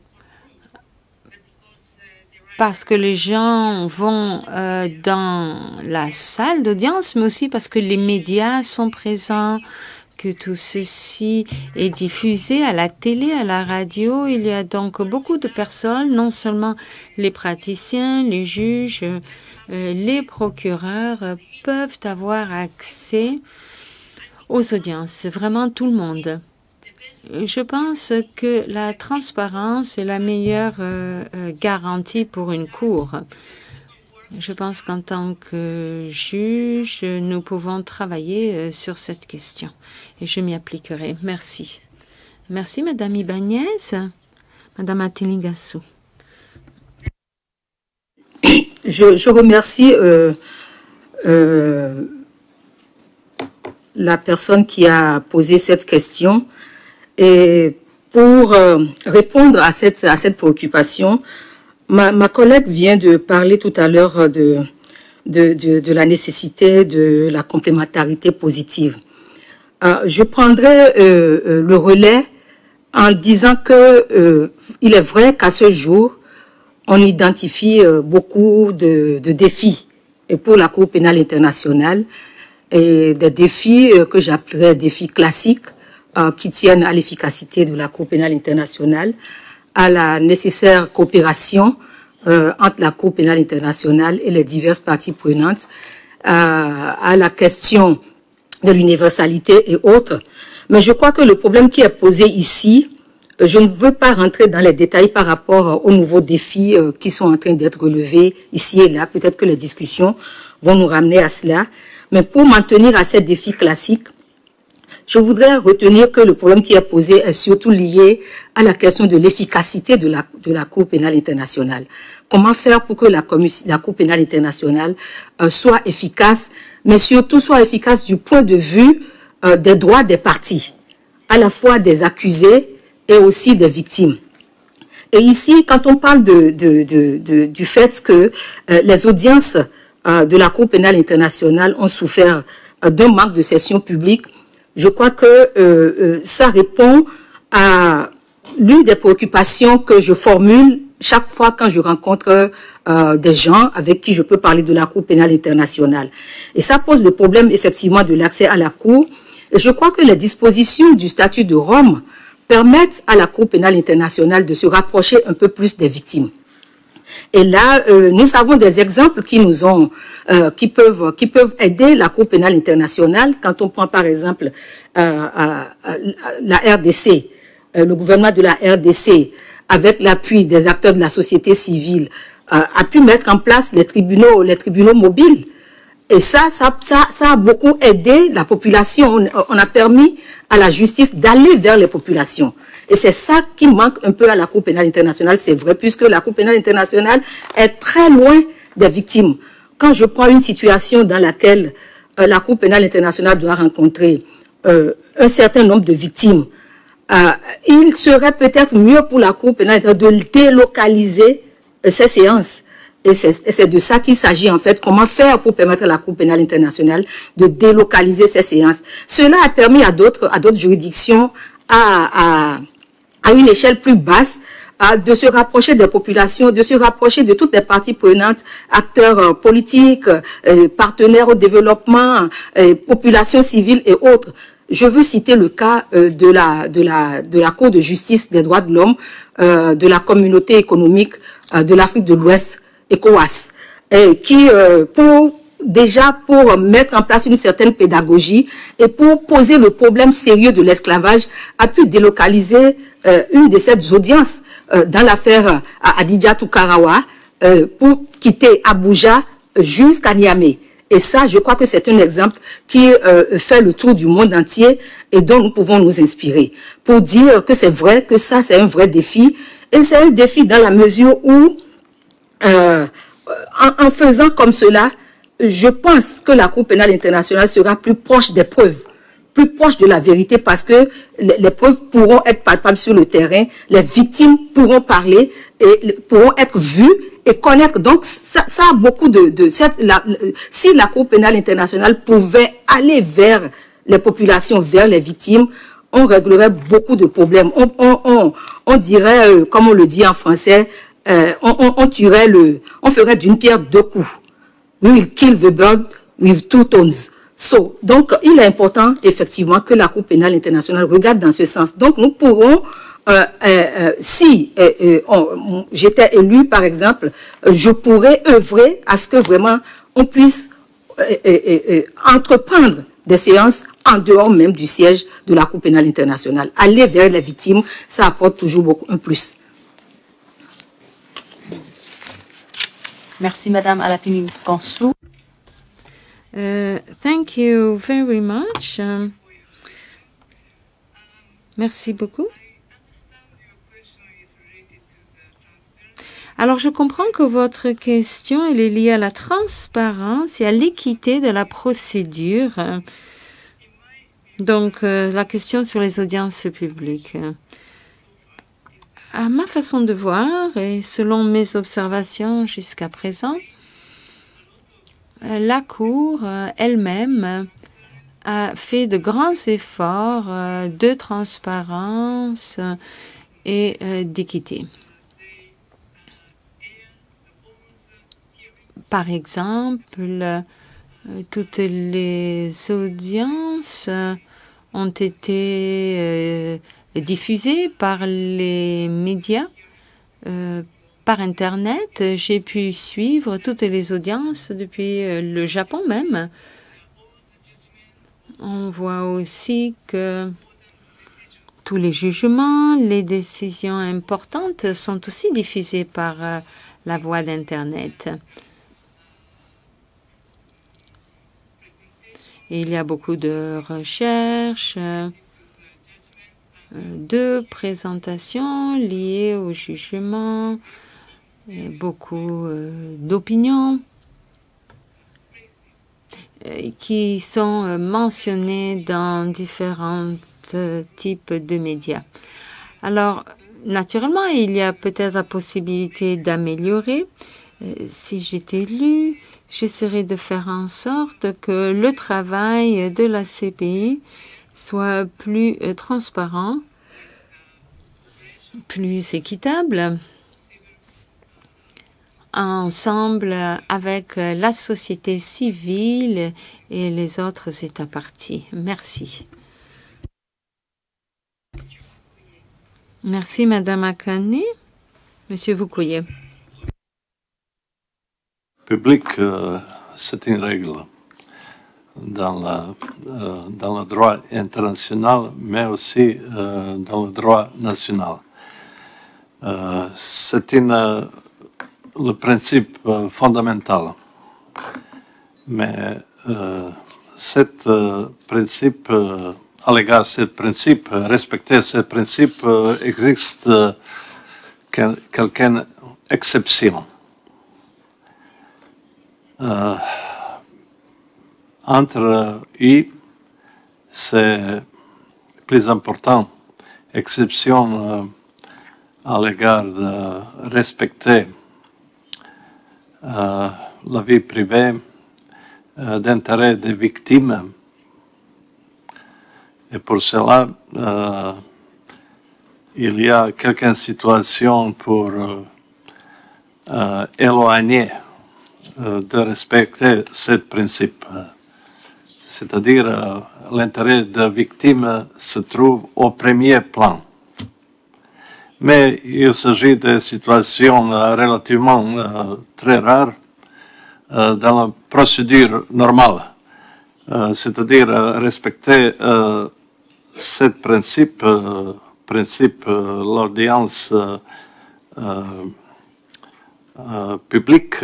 parce que les gens vont dans la salle d'audience, mais aussi parce que les médias sont présents, que tout ceci est diffusé à la télé, à la radio. Il y a donc beaucoup de personnes, non seulement les praticiens, les juges, les procureurs peuvent avoir accès aux audiences. C'est vraiment tout le monde. Je pense que la transparence est la meilleure garantie pour une cour. Je pense qu'en tant que juge, nous pouvons travailler sur cette question et je m'y appliquerai. Merci. Merci, Madame Ibanez. Madame Atiligassou. Je remercie la personne qui a posé cette question. Et pour répondre à cette préoccupation, ma collègue vient de parler tout à l'heure de la nécessité de la complémentarité positive. Je prendrai le relais en disant que il est vrai qu'à ce jour, on identifie beaucoup de défis et pour la Cour pénale internationale et des défis que j'appellerais défis classiques qui tiennent à l'efficacité de la Cour pénale internationale, à la nécessaire coopération entre la Cour pénale internationale et les diverses parties prenantes, à la question de l'universalité et autres. Mais je crois que le problème qui est posé ici, je ne veux pas rentrer dans les détails par rapport aux nouveaux défis qui sont en train d'être relevés ici et là. Peut-être que les discussions vont nous ramener à cela. Mais pour m'en tenir à ces défis classiques, je voudrais retenir que le problème qui est posé est surtout lié à la question de l'efficacité de la Cour pénale internationale. Comment faire pour que la Cour pénale internationale soit efficace, mais surtout soit efficace du point de vue des droits des parties, à la fois des accusés et aussi des victimes. Et ici, quand on parle du fait que les audiences de la Cour pénale internationale ont souffert d'un manque de session publique, je crois que ça répond à l'une des préoccupations que je formule chaque fois quand je rencontre des gens avec qui je peux parler de la Cour pénale internationale. Et ça pose le problème effectivement de l'accès à la Cour. Et je crois que les dispositions du statut de Rome permettent à la Cour pénale internationale de se rapprocher un peu plus des victimes. Et là, nous avons des exemples qui nous ont, qui peuvent aider la Cour pénale internationale. Quand on prend par exemple la RDC, le gouvernement de la RDC avec l'appui des acteurs de la société civile, a pu mettre en place les tribunaux mobiles. Et ça a beaucoup aidé la population. On a permis à la justice d'aller vers les populations. Et c'est ça qui manque un peu à la Cour pénale internationale, c'est vrai, puisque la Cour pénale internationale est très loin des victimes. Quand je prends une situation dans laquelle la Cour pénale internationale doit rencontrer un certain nombre de victimes, il serait peut-être mieux pour la Cour pénale internationale de délocaliser ces séances. Et c'est de ça qu'il s'agit en fait. Comment faire pour permettre à la Cour pénale internationale de délocaliser ces séances. Cela a permis à d'autres juridictions à une échelle plus basse de se rapprocher des populations, de se rapprocher de toutes les parties prenantes, acteurs politiques, partenaires au développement, populations civiles et autres. Je veux citer le cas de la Cour de justice des droits de l'homme, de la communauté économique de l'Afrique de l'Ouest, ECOWAS, qui, pour mettre en place une certaine pédagogie et pour poser le problème sérieux de l'esclavage, a pu délocaliser une de ces audiences dans l'affaire Adidja Toukarawa pour quitter Abuja jusqu'à Niamey. Et ça, je crois que c'est un exemple qui fait le tour du monde entier et dont nous pouvons nous inspirer pour dire que c'est vrai que ça, c'est un vrai défi. Et c'est un défi dans la mesure où, en faisant comme cela, je pense que la Cour pénale internationale sera plus proche des preuves, plus proche de la vérité, parce que les preuves pourront être palpables sur le terrain, les victimes pourront parler et pourront être vues et connaître. Donc, ça a beaucoup si la Cour pénale internationale pouvait aller vers les populations, vers les victimes, on réglerait beaucoup de problèmes. On dirait, comme on le dit en français, on ferait d'une pierre deux coups. We will kill the bird with two stones. Donc, il est important, effectivement, que la Cour pénale internationale regarde dans ce sens. Donc, nous pourrons, si j'étais élu, par exemple, je pourrais œuvrer à ce que vraiment on puisse entreprendre des séances en dehors même du siège de la Cour pénale internationale. Aller vers les victimes, ça apporte toujours un plus. Merci, Madame Alapini Kanslou. Thank you very much. Merci beaucoup. Alors, je comprends que votre question elle est liée à la transparence et à l'équité de la procédure. Donc, la question sur les audiences publiques. À ma façon de voir, et selon mes observations jusqu'à présent, la Cour elle-même a fait de grands efforts de transparence et d'équité. Par exemple, toutes les audiences ont été diffusées par les médias, par Internet. J'ai pu suivre toutes les audiences depuis le Japon même. On voit aussi que tous les jugements, les décisions importantes sont aussi diffusées par la voie d'Internet. Il y a beaucoup de recherches, de présentations liées au jugement, beaucoup d'opinions qui sont mentionnées dans différents types de médias. Alors, naturellement, il y a peut-être la possibilité d'améliorer. Si j'étais élue, j'essaierais de faire en sorte que le travail de la CPI soit plus transparent, plus équitable, ensemble avec la société civile et les autres États parties. Merci. Merci, Madame Akane. Monsieur Voukoye. Public, c'est une règle dans le droit international, mais aussi dans le droit national. C'est le principe fondamental. Mais ce principe, à l'égard de ce principe, respecter ce principe, existe quelques exceptions. Entre eux, c'est plus important, exception à l'égard de respecter la vie privée, d'intérêt des victimes. Et pour cela, il y a quelques situations pour éloigner de respecter ce principe. C'est-à-dire, l'intérêt des victimes se trouve au premier plan. Mais il s'agit de situations relativement très rares dans la procédure normale. C'est-à-dire respecter ce principe, l'audience publique,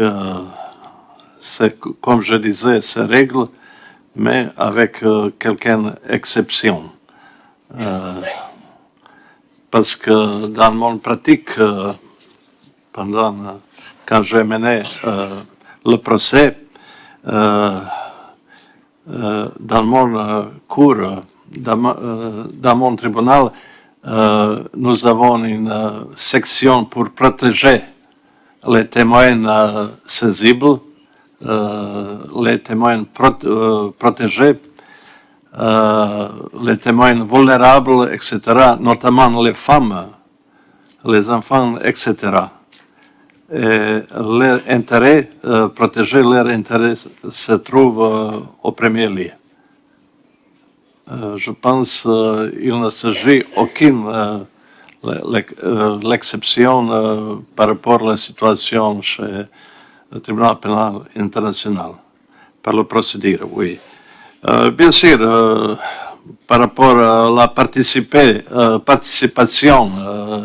c'est, comme je disais, ces règles, mais avec quelques exceptions. Parce que dans mon pratique, quand j'ai mené le procès, dans mon cours, dans mon tribunal, nous avons une section pour protéger les témoins sensibles, les témoins protégés, les témoins vulnérables, etc., notamment les femmes, les enfants, etc. Et leur intérêt, protéger leur intérêt, se trouve au premier lieu. Je pense qu'il ne s'agit aucune l'exception par rapport à la situation chez le tribunal pénal international, par la procédure, oui. Bien sûr, par rapport à la participation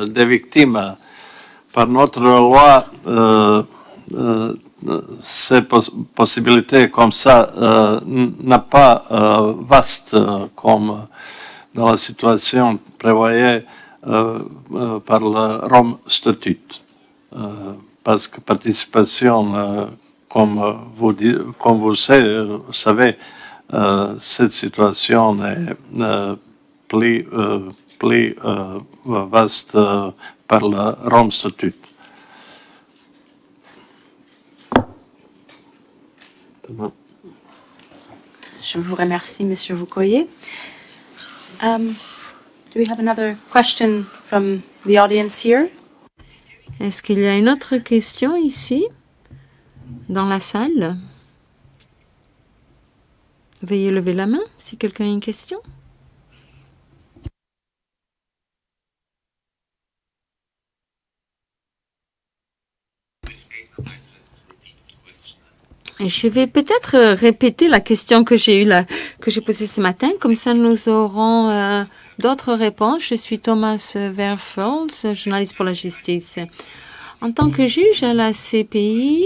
des victimes, par notre loi, ces possibilités comme ça n'a pas vaste comme dans la situation prévoyée par le Rome Statute. Parce que participation, comme vous savez, cette situation est plus vaste par le Rome Statute. Je vous remercie, Monsieur Vukoye. Do we have another question from the audience here? Est-ce qu'il y a une autre question ici, dans la salle? Veuillez lever la main si quelqu'un a une question. Je vais peut-être répéter la question que j'ai posée ce matin, comme ça nous aurons d'autres réponses. Je suis Thomas Verfolds, journaliste pour la justice. En tant que juge à la CPI,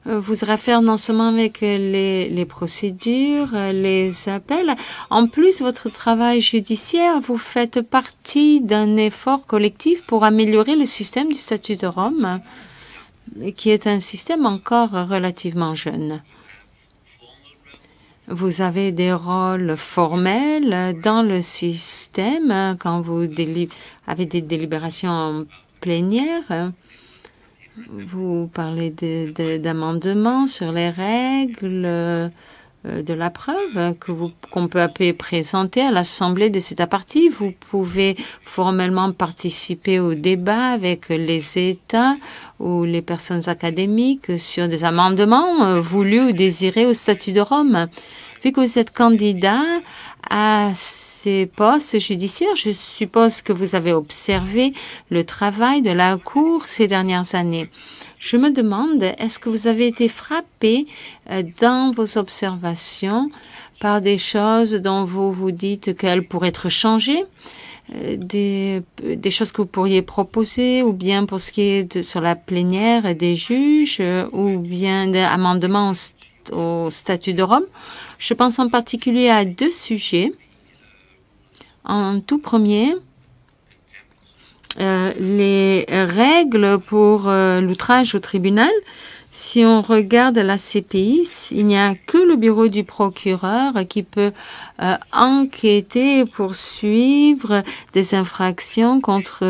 vous aurez affaire non seulement avec les procédures, les appels. En plus, votre travail judiciaire, vous faites partie d'un effort collectif pour améliorer le système du statut de Rome, qui est un système encore relativement jeune. Vous avez des rôles formels dans le système quand vous avez des délibérations en plénière. Vous parlez d'amendements sur les règles de la preuve qu'on peut présenter à l'Assemblée de cet partie. Vous pouvez formellement participer au débat avec les États ou les personnes académiques sur des amendements voulus ou désirés au statut de Rome. Vu que vous êtes candidat à ces postes judiciaires, je suppose que vous avez observé le travail de la Cour ces dernières années. Je me demande, est-ce que vous avez été frappé dans vos observations par des choses dont vous vous dites qu'elles pourraient être changées? des choses que vous pourriez proposer, ou bien pour ce qui est sur la plénière des juges, ou bien des amendements au statut de Rome. Je pense en particulier à 2 sujets. En tout premier, les règles pour l'outrage au tribunal. Si on regarde la CPI, il n'y a que le bureau du procureur qui peut enquêter et poursuivre des infractions contre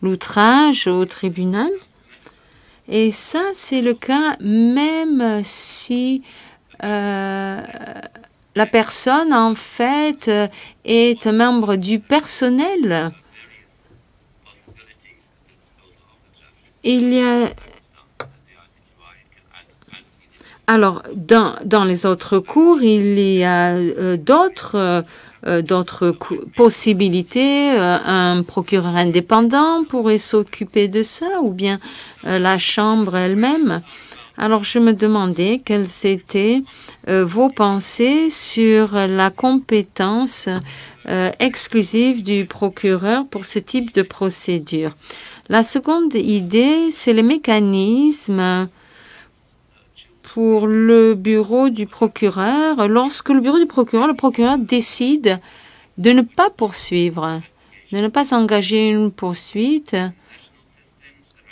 l'outrage au tribunal. Et ça, c'est le cas même si la personne, en fait, est un membre du personnel. Il y a... Alors, dans les autres cours, il y a d'autres possibilités. Un procureur indépendant pourrait s'occuper de ça, ou bien la Chambre elle-même. Alors, je me demandais quelles étaient vos pensées sur la compétence exclusive du procureur pour ce type de procédure. La seconde idée, c'est le mécanisme pour le bureau du procureur. Lorsque le procureur décide de ne pas poursuivre, de ne pas engager une poursuite.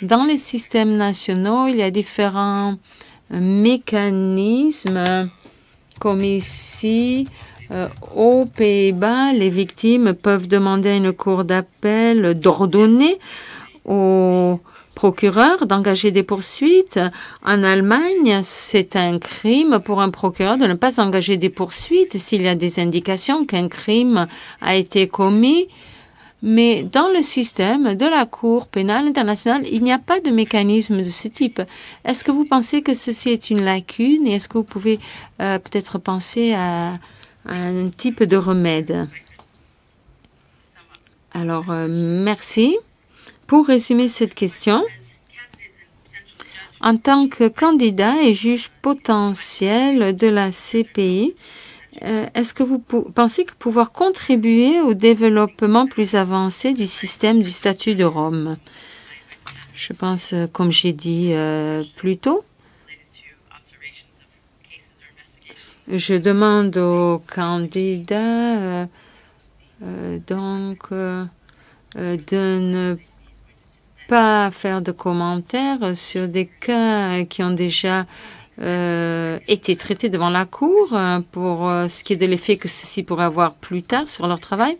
Dans les systèmes nationaux, il y a différents mécanismes, comme ici, aux Pays-Bas, les victimes peuvent demander à une cour d'appel d'ordonner au procureur d'engager des poursuites. En Allemagne, c'est un crime pour un procureur de ne pas engager des poursuites s'il y a des indications qu'un crime a été commis. Mais dans le système de la Cour pénale internationale, il n'y a pas de mécanisme de ce type. Est-ce que vous pensez que ceci est une lacune et est-ce que vous pouvez peut-être penser à un type de remède? Alors, merci. Pour résumer cette question, en tant que candidat et juge potentiel de la CPI, est-ce que vous pensez que pouvoir contribuer au développement plus avancé du système du statut de Rome? Je pense, comme j'ai dit plus tôt, je demande aux candidats de ne pas faire de commentaires sur des cas qui ont déjà été traités devant la Cour pour ce qui est de l'effet que ceci pourrait avoir plus tard sur leur travail.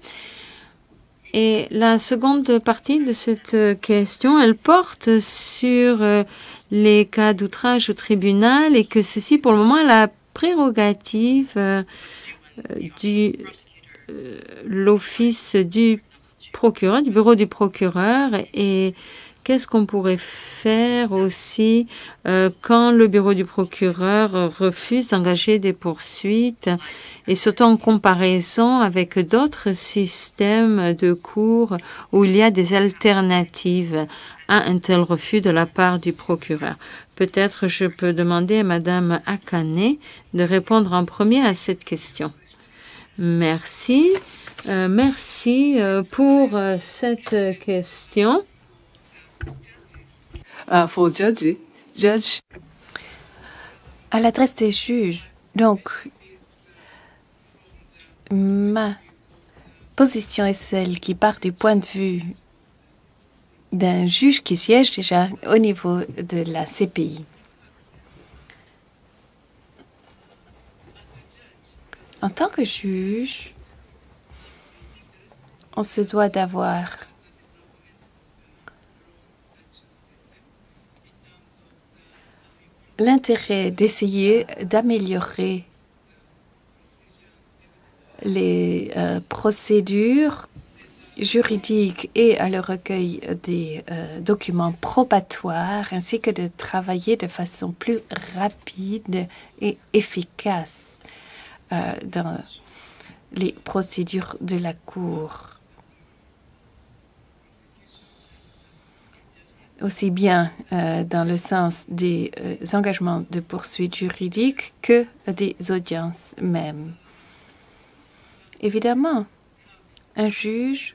Et la seconde partie de cette question, elle porte sur les cas d'outrage au tribunal et que ceci, pour le moment, est la prérogative de l'office du procureur, du bureau du procureur. Et qu'est-ce qu'on pourrait faire aussi quand le bureau du procureur refuse d'engager des poursuites et surtout en comparaison avec d'autres systèmes de cours où il y a des alternatives à un tel refus de la part du procureur. Peut-être je peux demander à Madame Akane de répondre en premier à cette question. Merci. Merci pour cette question. For judge. À l'adresse des juges, donc, ma position est celle qui part du point de vue d'un juge qui siège déjà au niveau de la CPI. En tant que juge, on se doit d'avoir l'intérêt d'essayer d'améliorer les procédures juridiques et le recueil des documents probatoires, ainsi que de travailler de façon plus rapide et efficace dans les procédures de la Cour. Aussi bien dans le sens des engagements de poursuite juridique que des audiences même. Évidemment, Un juge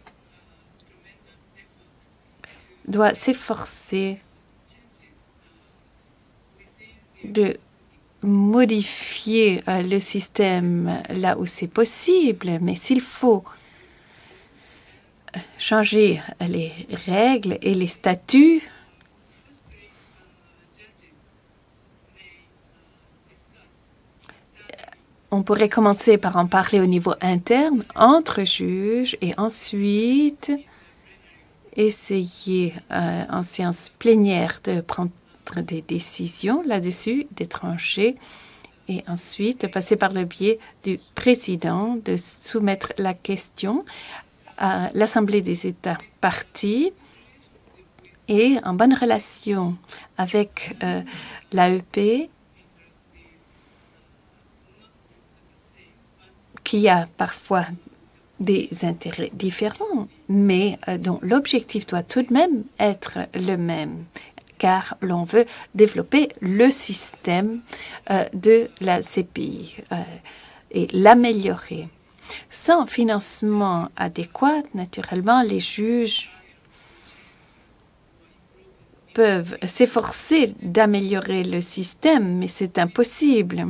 doit s'efforcer de modifier le système là où c'est possible, mais s'il faut changer les règles et les statuts, on pourrait commencer par en parler au niveau interne entre juges et ensuite essayer en séance plénière de prendre des décisions là-dessus, de trancher et ensuite passer par le biais du président de soumettre la question à l'Assemblée des États parties et en bonne relation avec l'AEP, qui a parfois des intérêts différents, mais dont l'objectif doit tout de même être le même, car l'on veut développer le système de la CPI et l'améliorer. Sans financement adéquat, naturellement, les juges peuvent s'efforcer d'améliorer le système, mais c'est impossible.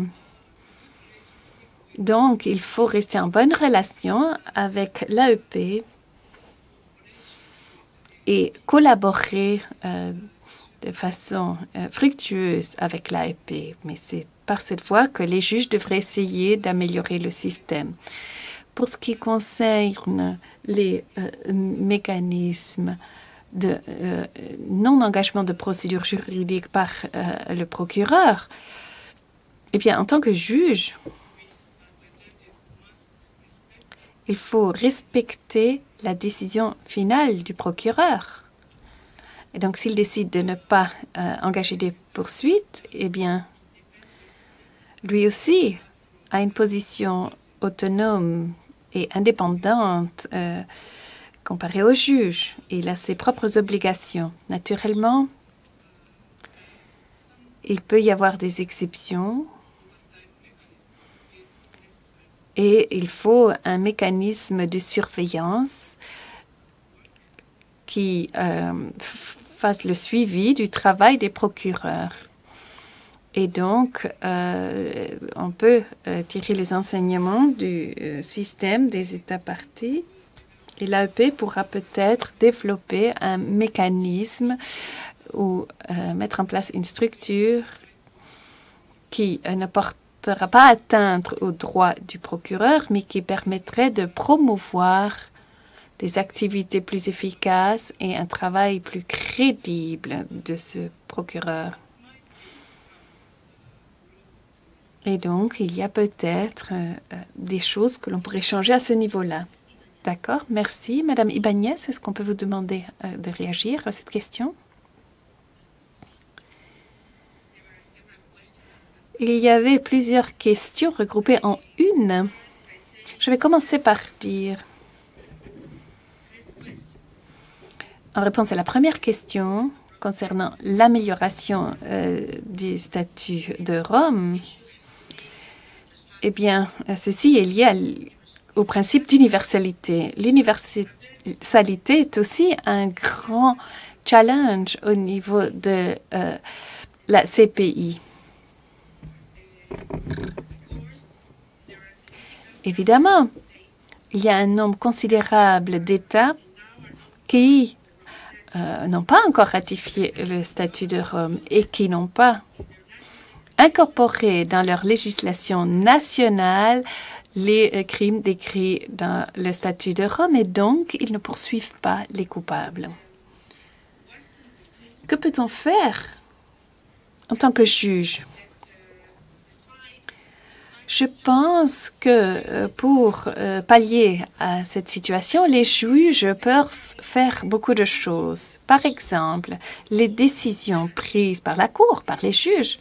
Donc, il faut rester en bonne relation avec l'AEP et collaborer de façon fructueuse avec l'AEP. Mais c'est par cette voie que les juges devraient essayer d'améliorer le système. Pour ce qui concerne les mécanismes de non-engagement de procédure juridique par le procureur, eh bien, en tant que juge, il faut respecter la décision finale du procureur. Et donc, s'il décide de ne pas engager des poursuites, eh bien, lui aussi a une position autonome et indépendante comparée au juge. Il a ses propres obligations. Naturellement, il peut y avoir des exceptions. Et il faut un mécanisme de surveillance qui fasse le suivi du travail des procureurs. Et donc, on peut tirer les enseignements du système des États parties. Et l'AEP pourra peut-être développer un mécanisme ou mettre en place une structure qui ne portera pas atteindre aux droits du procureur, mais qui permettrait de promouvoir des activités plus efficaces et un travail plus crédible de ce procureur. Et donc, il y a peut-être des choses que l'on pourrait changer à ce niveau-là. D'accord, merci. Madame Ibanez, est-ce qu'on peut vous demander de réagir à cette question? Il y avait plusieurs questions regroupées en une. Je vais commencer par dire, en réponse à la première question concernant l'amélioration des statuts de Rome, eh bien, ceci est lié au principe d'universalité. L'universalité est aussi un grand challenge au niveau de la CPI. Évidemment, il y a un nombre considérable d'États qui n'ont pas encore ratifié le statut de Rome et qui n'ont pas incorporé dans leur législation nationale les crimes décrits dans le statut de Rome et donc ils ne poursuivent pas les coupables. Que peut-on faire en tant que juge? Je pense que pour pallier à cette situation, les juges peuvent faire beaucoup de choses. Par exemple, les décisions prises par la Cour, par les juges,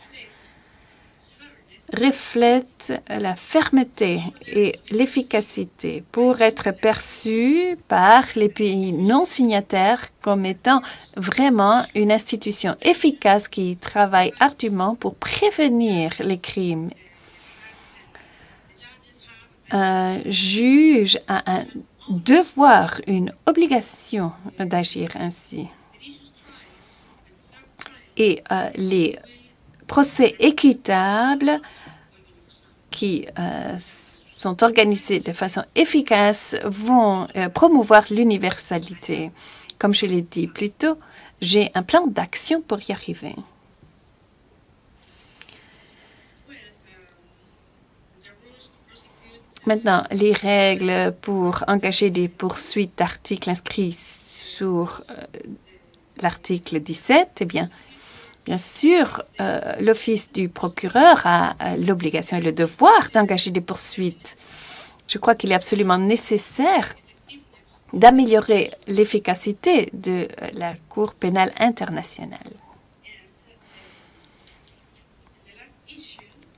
reflètent la fermeté et l'efficacité pour être perçues par les pays non signataires comme étant vraiment une institution efficace qui travaille ardument pour prévenir les crimes. Un juge a un devoir, une obligation d'agir ainsi. Et les procès équitables qui sont organisés de façon efficace vont promouvoir l'universalité. Comme je l'ai dit plus tôt, j'ai un plan d'action pour y arriver. Maintenant, les règles pour engager des poursuites d'articles inscrits sur l'article 17, eh bien sûr, l'Office du procureur a l'obligation et le devoir d'engager des poursuites. Je crois qu'il est absolument nécessaire d'améliorer l'efficacité de la Cour pénale internationale.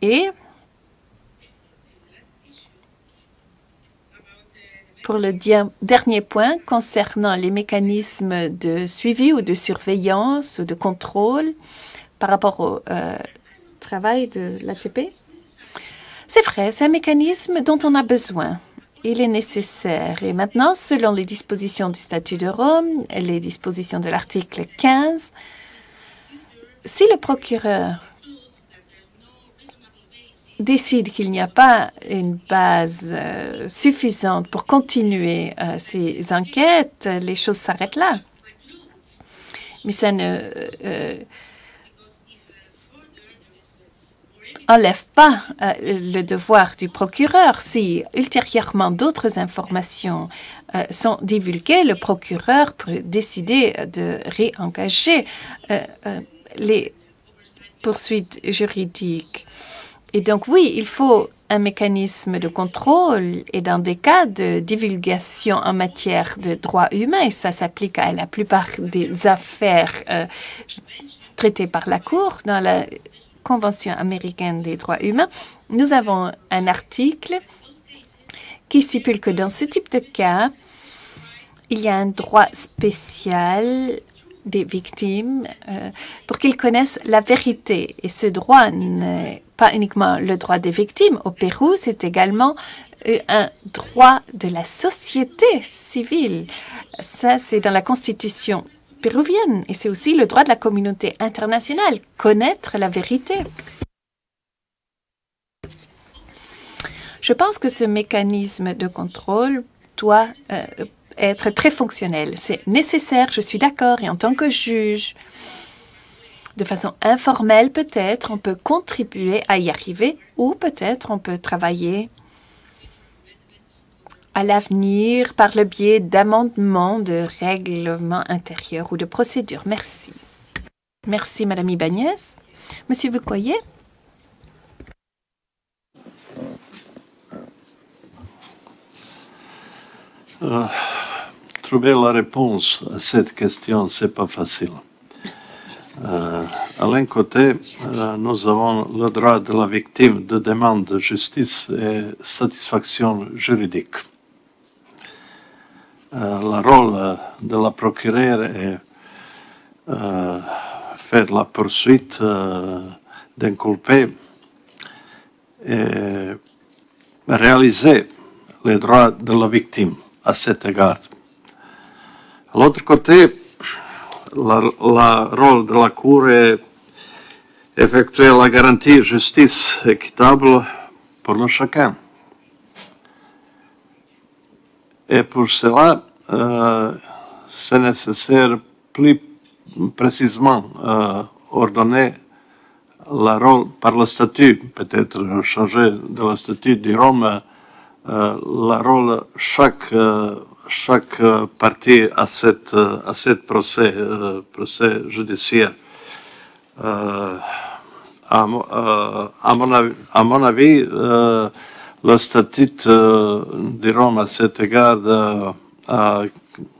Et pour le dernier point concernant les mécanismes de suivi ou de surveillance ou de contrôle par rapport au travail de l'ATP, c'est vrai, c'est un mécanisme dont on a besoin. Il est nécessaire. Et maintenant, selon les dispositions du statut de Rome, les dispositions de l'article 15, si le procureur décide qu'il n'y a pas une base suffisante pour continuer ces enquêtes, les choses s'arrêtent là. Mais ça ne enlève pas le devoir du procureur. Si ultérieurement d'autres informations sont divulguées, le procureur peut décider de réengager les poursuites juridiques. Et donc, oui, il faut un mécanisme de contrôle et dans des cas de divulgation en matière de droits humains, et ça s'applique à la plupart des affaires traitées par la Cour dans la Convention américaine des droits humains, nous avons un article qui stipule que dans ce type de cas, il y a un droit spécial des victimes pour qu'ils connaissent la vérité. Et ce droit n'est pas uniquement le droit des victimes. Au Pérou, c'est également un droit de la société civile. Ça, c'est dans la Constitution péruvienne. Et c'est aussi le droit de la communauté internationale, connaître la vérité. Je pense que ce mécanisme de contrôle doit être très fonctionnel. C'est nécessaire, je suis d'accord, et en tant que juge, de façon informelle peut-être, on peut contribuer à y arriver, ou peut-être on peut travailler à l'avenir par le biais d'amendements de règlements intérieurs ou de procédures. Merci. Merci, Madame Ibanez. Monsieur Vukoye. Trouver la réponse à cette question, c'est pas facile. À l'un côté, nous avons le droit de la victime de demande de justice et satisfaction juridique. Le rôle de la procureure est faire la poursuite d'inculpé et réaliser les droits de la victime à cet égard. De l'autre côté, le rôle de la Cour est effectuer la garantie de justice équitable pour le chacun. Et pour cela, c'est nécessaire plus précisément ordonner le rôle par le statut, peut-être changer de le statut de Rome, le rôle chaque partie à cette procès judiciaire. À mon avis, le statut de Rome à cet égard,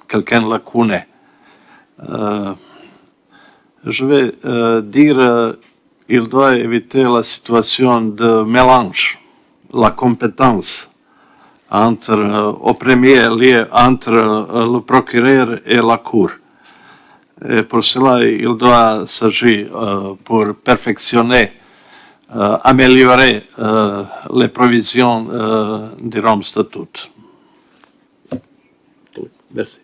quelqu'un le connaît. Je vais dire, il doit éviter la situation de mélange, la compétence au premier lieu entre le procureur et la Cour. Et pour cela, il doit s'agir pour perfectionner, améliorer les provisions du Rome Statute. Merci.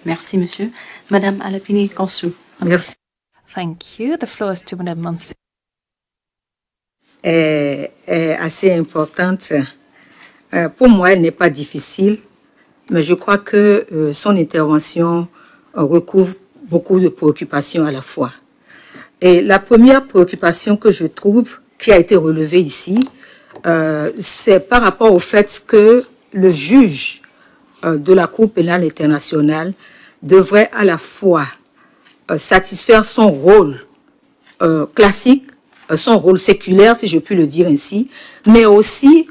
Merci, monsieur. Madame Alapini-Consou. Merci. Thank you. The floor is to Madame Mansour. Est assez importante. Pour moi, elle n'est pas difficile, mais je crois que son intervention recouvre beaucoup de préoccupations à la fois. Et la première préoccupation que je trouve qui a été relevée ici, c'est par rapport au fait que le juge de la Cour pénale internationale devrait à la fois satisfaire son rôle classique, son rôle séculaire, si je puis le dire ainsi, mais aussi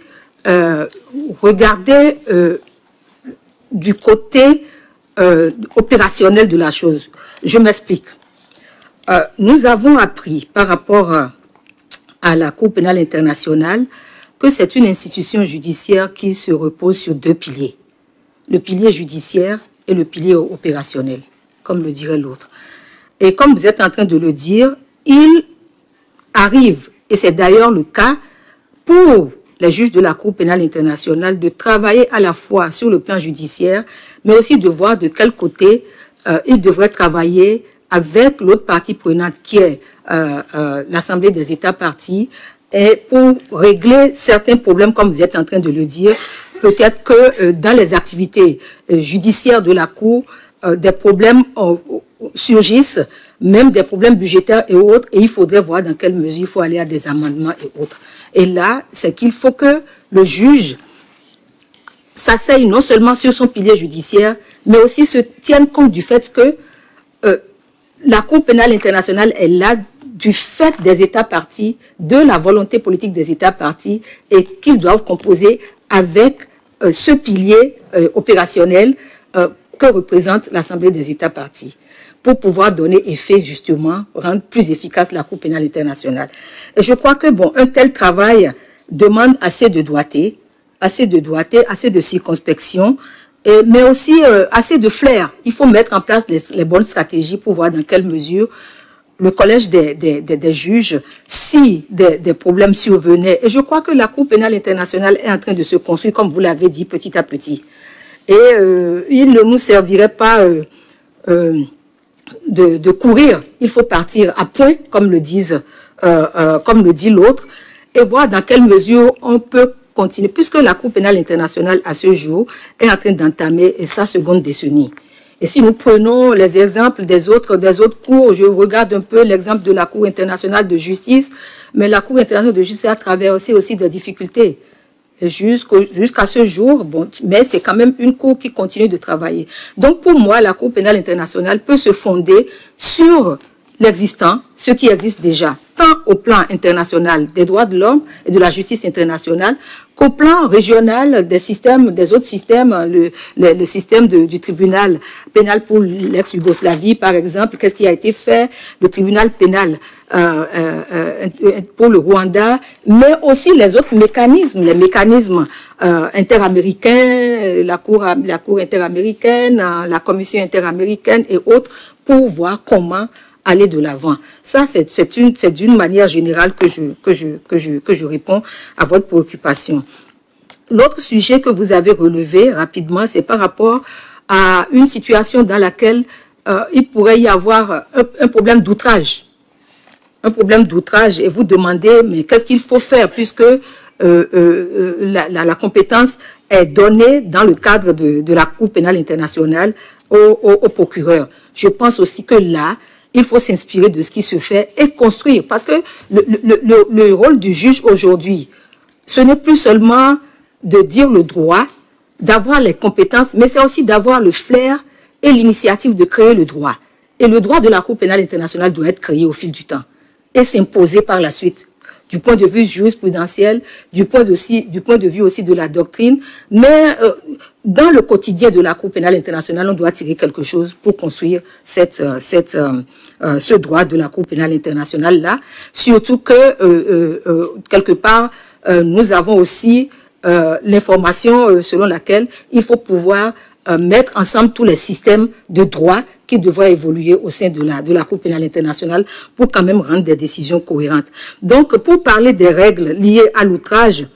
regarder du côté opérationnel de la chose. Je m'explique. Nous avons appris par rapport à la Cour pénale internationale que c'est une institution judiciaire qui se repose sur deux piliers. Le pilier judiciaire et le pilier opérationnel, comme le dirait l'autre. Et comme vous êtes en train de le dire, il arrive, et c'est d'ailleurs le cas pour les juges de la Cour pénale internationale, de travailler à la fois sur le plan judiciaire, mais aussi de voir de quel côté ils devraient travailler avec l'autre partie prenante qui est l'Assemblée des États parties, et pour régler certains problèmes, comme vous êtes en train de le dire. Peut-être que dans les activités judiciaires de la Cour, des problèmes surgissent, même des problèmes budgétaires et autres, et il faudrait voir dans quelle mesure il faut aller à des amendements et autres. Et là, c'est qu'il faut que le juge s'asseye non seulement sur son pilier judiciaire, mais aussi se tienne compte du fait que la Cour pénale internationale est là du fait des États parties, de la volonté politique des États parties, et qu'ils doivent composer avec ce pilier opérationnel que représente l'Assemblée des États parties, pour pouvoir donner effet, justement, rendre plus efficace la Cour pénale internationale. Et je crois que, bon, un tel travail demande assez de doigté, assez de circonspection, mais aussi assez de flair. Il faut mettre en place les bonnes stratégies pour voir dans quelle mesure le collège des juges, si des problèmes survenaient. Et je crois que la Cour pénale internationale est en train de se construire, comme vous l'avez dit, petit à petit. Et il ne nous servirait pas de courir. Il faut partir à point, comme le dit l'autre, et voir dans quelle mesure on peut continuer, puisque la Cour pénale internationale, à ce jour, est en train d'entamer sa seconde décennie. Et si nous prenons les exemples des autres cours, je regarde un peu l'exemple de la Cour internationale de justice, mais la Cour internationale de justice a traversé aussi des difficultés jusqu'à ce jour, bon, mais c'est quand même une cour qui continue de travailler. Donc pour moi, la Cour pénale internationale peut se fonder sur l'existant, ce qui existe déjà, tant au plan international des droits de l'homme et de la justice internationale, qu'au plan régional des autres systèmes, le système du tribunal pénal pour l'ex-Yougoslavie, par exemple, qu'est-ce qui a été fait, le tribunal pénal pour le Rwanda, mais aussi les autres mécanismes, les mécanismes interaméricains, la cour interaméricaine, la commission interaméricaine et autres, pour voir comment aller de l'avant. Ça, c'est d'une manière générale que je réponds à votre préoccupation. L'autre sujet que vous avez relevé rapidement, c'est par rapport à une situation dans laquelle il pourrait y avoir un problème d'outrage. Un problème d'outrage, et vous demandez, mais qu'est-ce qu'il faut faire, puisque la compétence est donnée dans le cadre de la Cour pénale internationale au procureur. Je pense aussi que là, il faut s'inspirer de ce qui se fait et construire. Parce que le rôle du juge aujourd'hui, ce n'est plus seulement de dire le droit, d'avoir les compétences, mais c'est aussi d'avoir le flair et l'initiative de créer le droit. Et le droit de la Cour pénale internationale doit être créé au fil du temps et s'imposer par la suite, du point de vue jurisprudentiel, du point de vue aussi de la doctrine. Mais dans le quotidien de la Cour pénale internationale, on doit tirer quelque chose pour construire ce droit de la Cour pénale internationale-là. Surtout que, quelque part, nous avons aussi l'information selon laquelle il faut pouvoir mettre ensemble tous les systèmes de droit qui devraient évoluer au sein de la Cour pénale internationale pour quand même rendre des décisions cohérentes. Donc, pour parler des règles liées à l'outrage,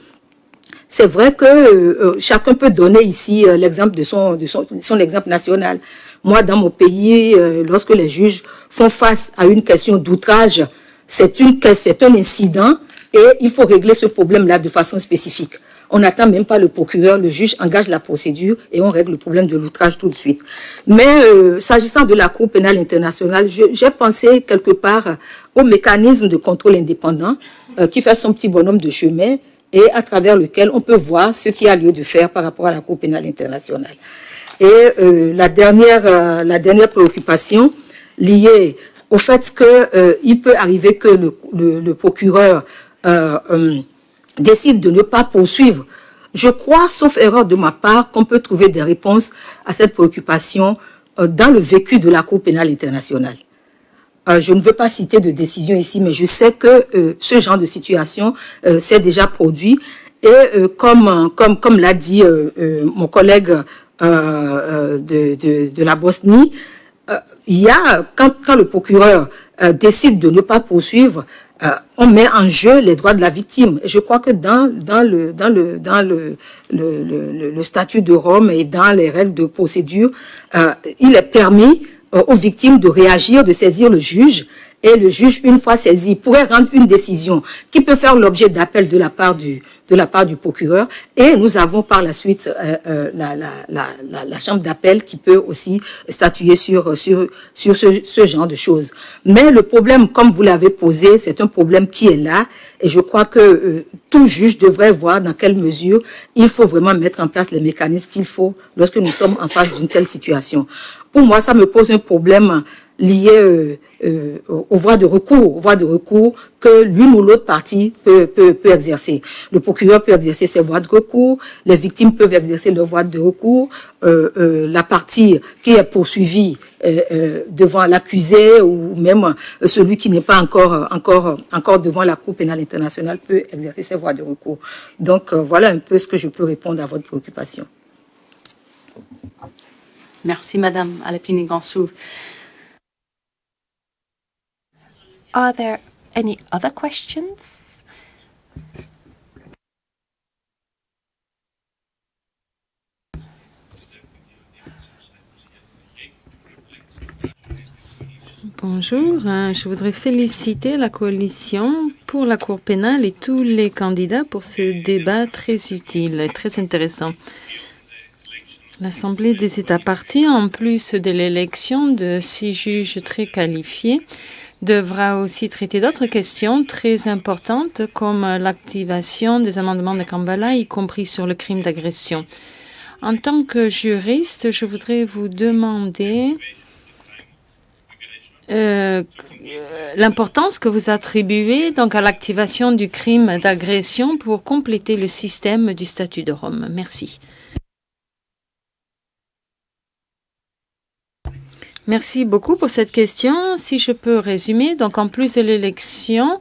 C'est vrai que chacun peut donner ici l'exemple de son exemple national. Moi, dans mon pays, lorsque les juges font face à une question d'outrage, c'est un incident et il faut régler ce problème-là de façon spécifique. On n'attend même pas le procureur, le juge engage la procédure et on règle le problème de l'outrage tout de suite. Mais s'agissant de la Cour pénale internationale, j'ai pensé quelque part au mécanisme de contrôle indépendant qui fait son petit bonhomme de chemin et à travers lequel on peut voir ce qu'il y a lieu de faire par rapport à la Cour pénale internationale. Et la dernière préoccupation liée au fait qu'il peut arriver que le procureur décide de ne pas poursuivre. Je crois, sauf erreur de ma part, qu'on peut trouver des réponses à cette préoccupation dans le vécu de la Cour pénale internationale. Je ne veux pas citer de décision ici, mais je sais que ce genre de situation s'est déjà produit. Et comme l'a dit mon collègue de la Bosnie, il y a, quand le procureur décide de ne pas poursuivre, on met en jeu les droits de la victime. Et je crois que dans le statut de Rome et dans les règles de procédure, il est permis aux victimes de réagir, de saisir le juge. Et le juge, une fois saisi, pourrait rendre une décision qui peut faire l'objet d'appel de la part du procureur. Et nous avons par la suite la chambre d'appel qui peut aussi statuer sur ce genre de choses. Mais le problème, comme vous l'avez posé, c'est un problème qui est là. Et je crois que tout juge devrait voir dans quelle mesure il faut vraiment mettre en place les mécanismes qu'il faut lorsque nous sommes en face d'une telle situation. Pour moi, ça me pose un problème lié aux voies de recours que l'une ou l'autre partie peut exercer. Le procureur peut exercer ses voies de recours, les victimes peuvent exercer leurs voies de recours, la partie qui est poursuivie devant l'accusé ou même celui qui n'est pas encore devant la Cour pénale internationale peut exercer ses voies de recours. Donc voilà un peu ce que je peux répondre à votre préoccupation. Merci, Madame Alepini-Gansou. Are there any other questions? Bonjour, je voudrais féliciter la coalition pour la Cour pénale et tous les candidats pour ce débat très utile et très intéressant. L'Assemblée des États parties, en plus de l'élection de 6 juges très qualifiés, devra aussi traiter d'autres questions très importantes comme l'activation des amendements de Kampala, y compris sur le crime d'agression. En tant que juriste, je voudrais vous demander l'importance que vous attribuez donc à l'activation du crime d'agression pour compléter le système du statut de Rome. Merci. Merci beaucoup pour cette question. Si je peux résumer, donc en plus de l'élection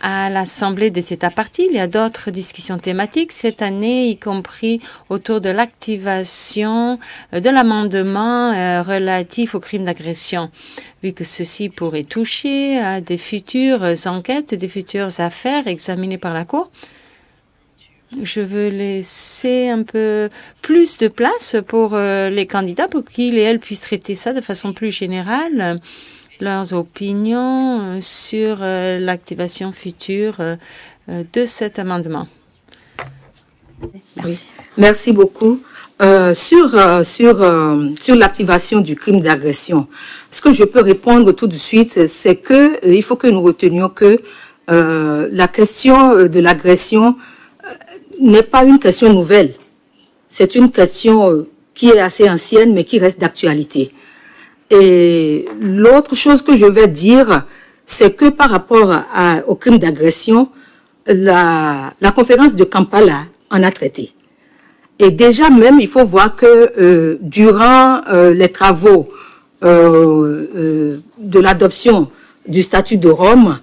à l'Assemblée des États parties, il y a d'autres discussions thématiques cette année, y compris autour de l'activation de l'amendement relatif au crime d'agression, vu que ceci pourrait toucher à des futures enquêtes, des futures affaires examinées par la Cour. Je veux laisser un peu plus de place pour les candidats pour qu'ils et elles puissent traiter ça de façon plus générale, leurs opinions sur l'activation future de cet amendement. Merci. Oui. Merci beaucoup. Sur l'activation du crime d'agression, ce que je peux répondre tout de suite, c'est que il faut que nous retenions que la question de l'agression n'est pas une question nouvelle. C'est une question qui est assez ancienne, mais qui reste d'actualité. Et l'autre chose que je vais dire, c'est que par rapport au crime d'agression, la conférence de Kampala en a traité. Et déjà même, il faut voir que durant les travaux de l'adoption du statut de Rome,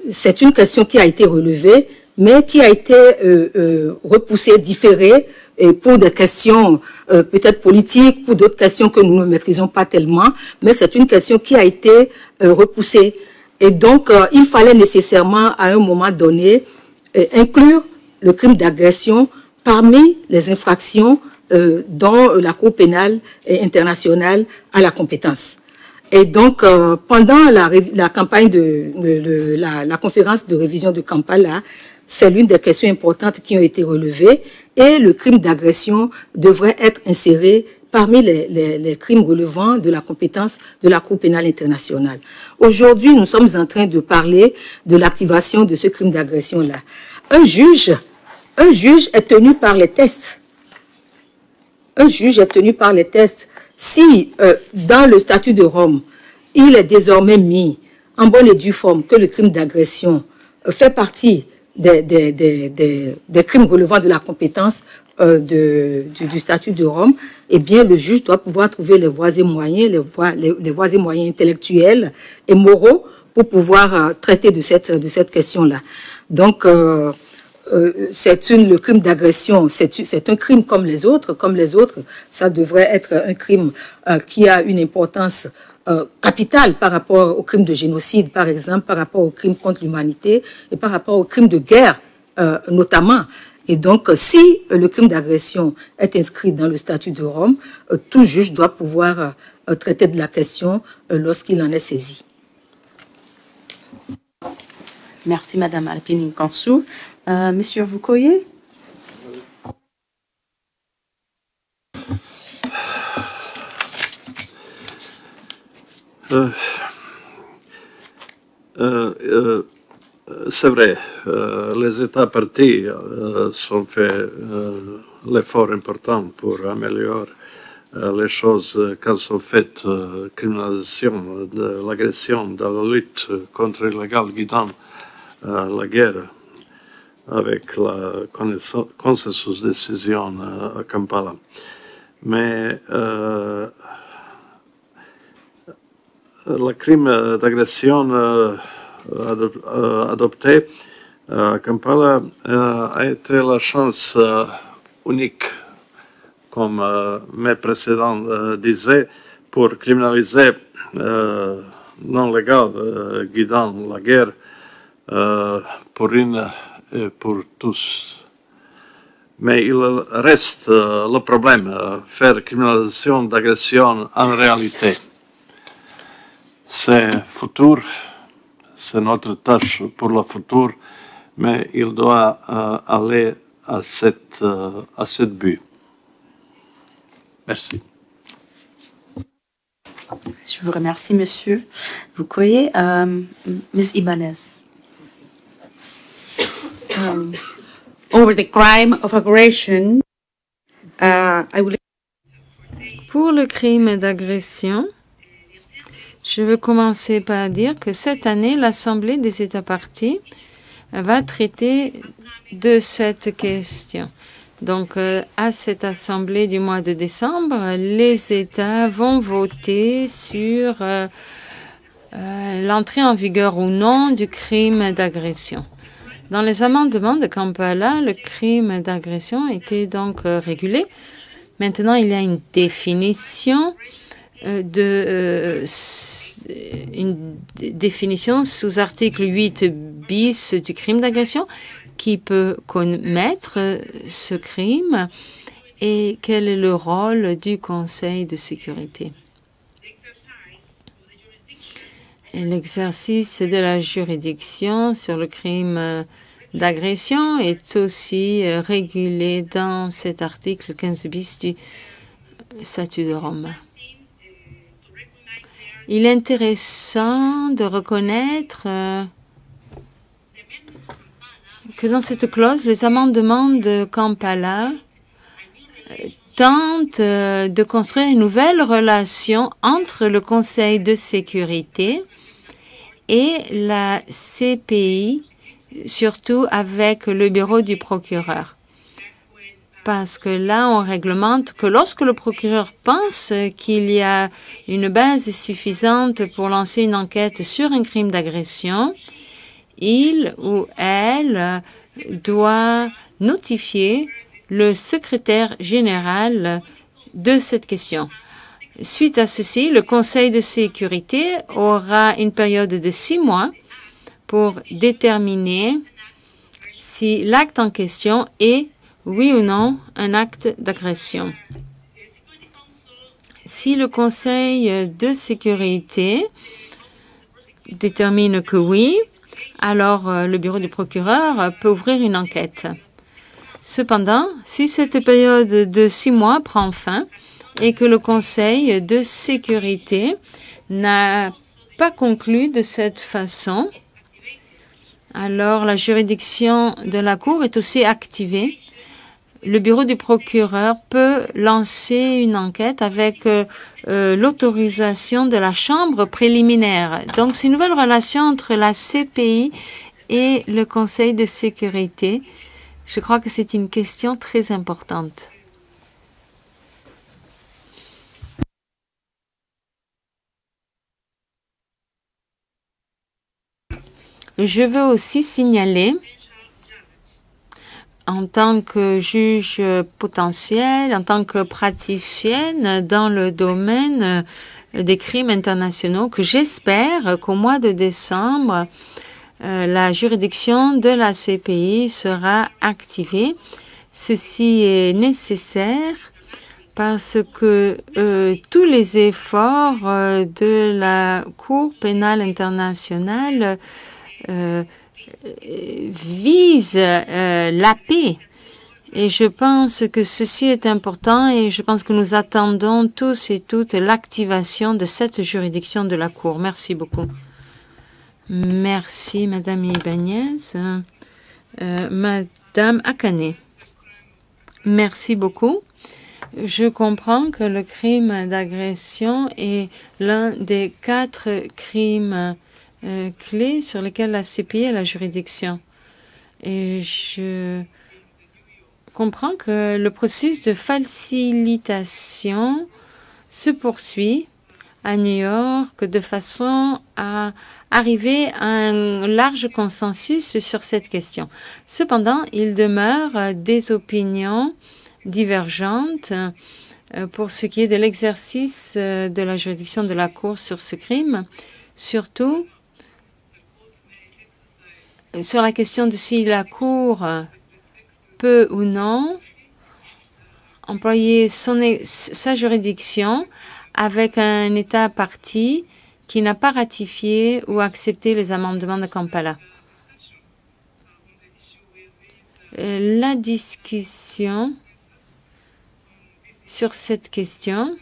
c'est une question qui a été relevée, mais qui a été repoussée, différée, et pour des questions peut-être politiques, pour d'autres questions que nous ne maîtrisons pas tellement, mais c'est une question qui a été repoussée. Et donc, il fallait nécessairement, à un moment donné, inclure le crime d'agression parmi les infractions dont la Cour pénale internationale a la compétence. Et donc, pendant la campagne la conférence de révision de Kampala, c'est l'une des questions importantes qui ont été relevées et le crime d'agression devrait être inséré parmi les crimes relevant de la compétence de la Cour pénale internationale. Aujourd'hui, nous sommes en train de parler de l'activation de ce crime d'agression-là. Un juge est tenu par les tests. Un juge est tenu par les tests. Si, dans le statut de Rome, il est désormais mis en bonne et due forme que le crime d'agression fait partie des crimes relevant de la compétence du statut de Rome, eh bien, le juge doit pouvoir trouver les voies et moyens, les voies et moyens intellectuels et moraux pour pouvoir traiter de cette question-là. Donc, le crime d'agression, c'est un crime comme les autres. Ça devrait être un crime qui a une importance capitale par rapport au crime de génocide, par exemple, par rapport au crime contre l'humanité et par rapport au crime de guerre, notamment. Et donc, si le crime d'agression est inscrit dans le statut de Rome, tout juge doit pouvoir traiter de la question lorsqu'il en est saisi. Merci, Madame Alpine Kansou. Monsieur Vukoye. C'est vrai, les États partis ont fait l'effort important pour améliorer les choses qu'elles ont faites, criminalisation de l'agression, de la lutte contre l'illégal guidant la guerre avec la consensus décision à Kampala. Mais le crime d'agression adopté à Kampala a été la chance unique, comme mes précédents disaient, pour criminaliser non légal guidant la guerre pour une et pour tous. Mais il reste le problème, faire criminalisation d'agression en réalité. C'est futur, c'est notre tâche pour le futur, mais il doit aller à ce but. Merci. Je vous remercie, Monsieur Vukoye. Ms. Ibanez. Over the crime of aggression, Pour le crime d'agression, je veux commencer par dire que cette année, l'Assemblée des États partis va traiter de cette question. Donc, à cette Assemblée du mois de décembre, les États vont voter sur l'entrée en vigueur ou non du crime d'agression. Dans les amendements de Kampala, le crime d'agression était donc régulé. Maintenant, il y a une définition sous article 8 bis du crime d'agression qui peut commettre ce crime et quel est le rôle du Conseil de sécurité. L'exercice de la juridiction sur le crime d'agression est aussi régulé dans cet article 15 bis du statut de Rome. Il est intéressant de reconnaître que dans cette clause, les amendements de Kampala tentent de construire une nouvelle relation entre le Conseil de sécurité et la CPI, surtout avec le bureau du procureur. Parce que là, on réglemente que lorsque le procureur pense qu'il y a une base suffisante pour lancer une enquête sur un crime d'agression, il ou elle doit notifier le secrétaire général de cette question. Suite à ceci, le Conseil de sécurité aura une période de 6 mois pour déterminer si l'acte en question est, oui ou non, un acte d'agression. Si le Conseil de sécurité détermine que oui, alors le bureau du procureur peut ouvrir une enquête. Cependant, si cette période de 6 mois prend fin et que le Conseil de sécurité n'a pas conclu de cette façon, alors la juridiction de la Cour est aussi activée. Le bureau du procureur peut lancer une enquête avec l'autorisation de la chambre préliminaire. Donc, c'est une nouvelle relation entre la CPI et le Conseil de sécurité. Je crois que c'est une question très importante. Je veux aussi signaler, en tant que juge potentiel, en tant que praticienne dans le domaine des crimes internationaux, que j'espère qu'au mois de décembre, la juridiction de la CPI sera activée. Ceci est nécessaire parce que tous les efforts de la Cour pénale internationale vise la paix. Et je pense que ceci est important et je pense que nous attendons tous et toutes l'activation de cette juridiction de la Cour. Merci beaucoup. Merci, Madame Ibanez. Madame Akane. Merci beaucoup. Je comprends que le crime d'agression est l'un des 4 crimes clés sur lesquels la CPI a la juridiction. Et je comprends que le processus de facilitation se poursuit à New York de façon à arriver à un large consensus sur cette question. Cependant, il demeure des opinions divergentes pour ce qui est de l'exercice de la juridiction de la Cour sur ce crime, surtout sur la question de si la Cour peut ou non employer sa juridiction avec un État partie qui n'a pas ratifié ou accepté les amendements de Kampala. La discussion sur cette question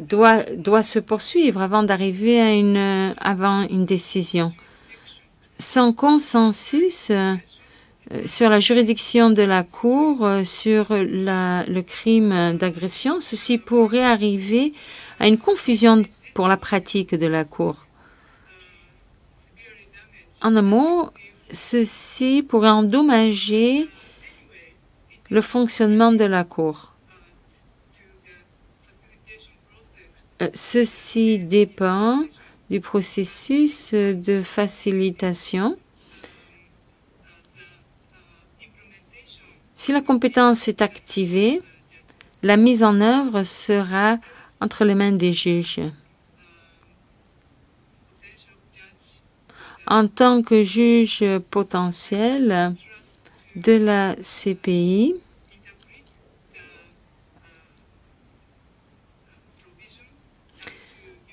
doit se poursuivre avant d'arriver à une décision. Sans consensus sur la juridiction de la Cour sur le crime d'agression, ceci pourrait arriver à une confusion pour la pratique de la Cour. En un mot, ceci pourrait endommager le fonctionnement de la Cour. Ceci dépend du processus de facilitation. Si la compétence est activée, la mise en œuvre sera entre les mains des juges. En tant que juge potentiel de la CPI,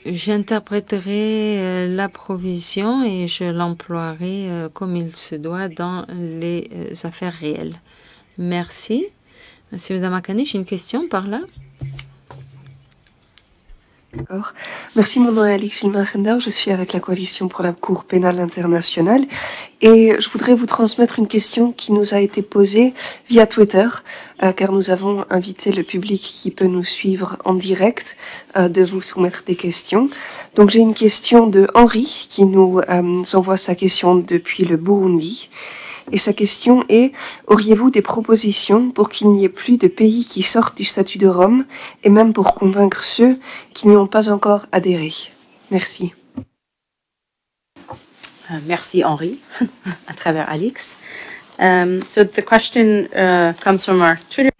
j'interpréterai la provision et je l'emploierai comme il se doit dans les affaires réelles. Merci. Monsieur Madame Akane, j'ai une question par là. D'accord. Merci, mon nom est Alix Villemagender, je suis avec la Coalition pour la Cour pénale internationale et je voudrais vous transmettre une question qui nous a été posée via Twitter, car nous avons invité le public qui peut nous suivre en direct de vous soumettre des questions. Donc j'ai une question de Henri qui nous envoie sa question depuis le Burundi. Et sa question est, auriez-vous des propositions pour qu'il n'y ait plus de pays qui sortent du statut de Rome et même pour convaincre ceux qui n'y ont pas encore adhéré? Merci. Merci Henri, à travers Alix. So the question comes from our Twitter.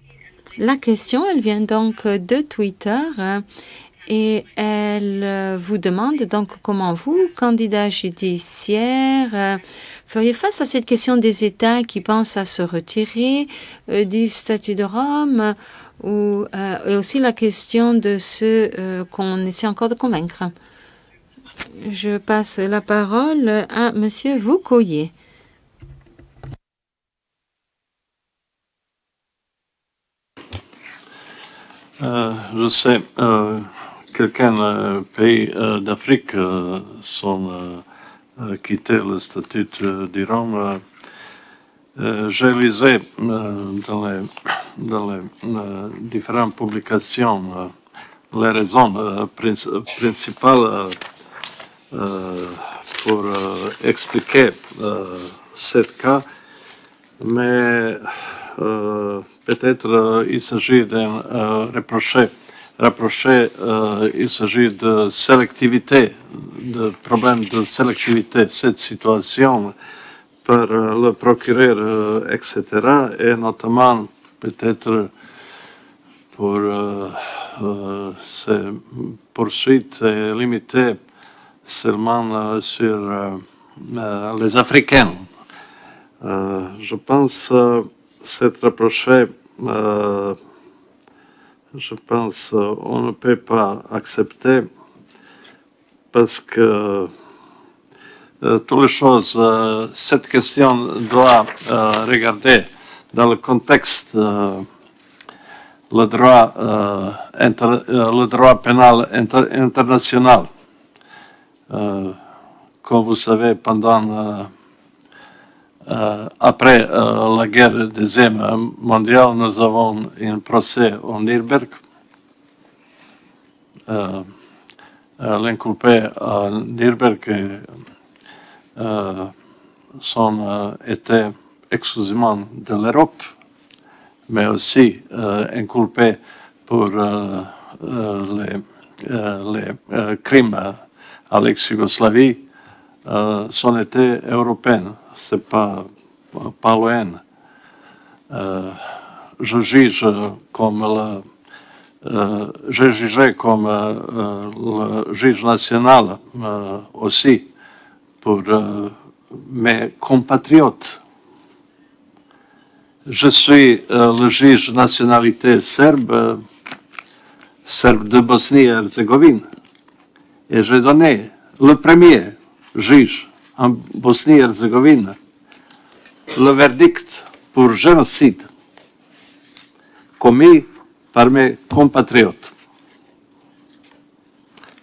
La question, elle vient donc de Twitter Et elle vous demande donc comment vous, candidat judiciaire, feriez face à cette question des États qui pensent à se retirer du statut de Rome et aussi la question de ceux qu'on essaie encore de convaincre. Je passe la parole à Monsieur Voukoye. Je sais, quelques pays d'Afrique sont quittés le statut de Rome. J'ai lu dans les différentes publications les raisons principales pour expliquer ce cas, mais peut-être il s'agit d'un rapproché, il s'agit de sélectivité, de problème de sélectivité, cette situation par le procureur, etc., et notamment peut-être pour ces poursuites limitées seulement sur les Africains. Je pense s'être rapproché, je pense on ne peut pas accepter parce que toutes les choses, cette question doit regarder dans le contexte le droit pénal international. Comme vous savez, après la guerre deuxième mondiale, nous avons un procès au Nürnberg. L'inculpé à Nürnberg était exclusivement de l'Europe, mais aussi inculpé pour les crimes à l'ex-Yougoslavie, sont été européens. C'est pas loin. Je juge comme j'ai jugé comme le juge national aussi pour mes compatriotes. Je suis le juge nationalité serbe de Bosnie-Herzégovine, et j'ai donné le premier juge en Bosnie-Herzégovine le verdict pour génocide commis par mes compatriotes.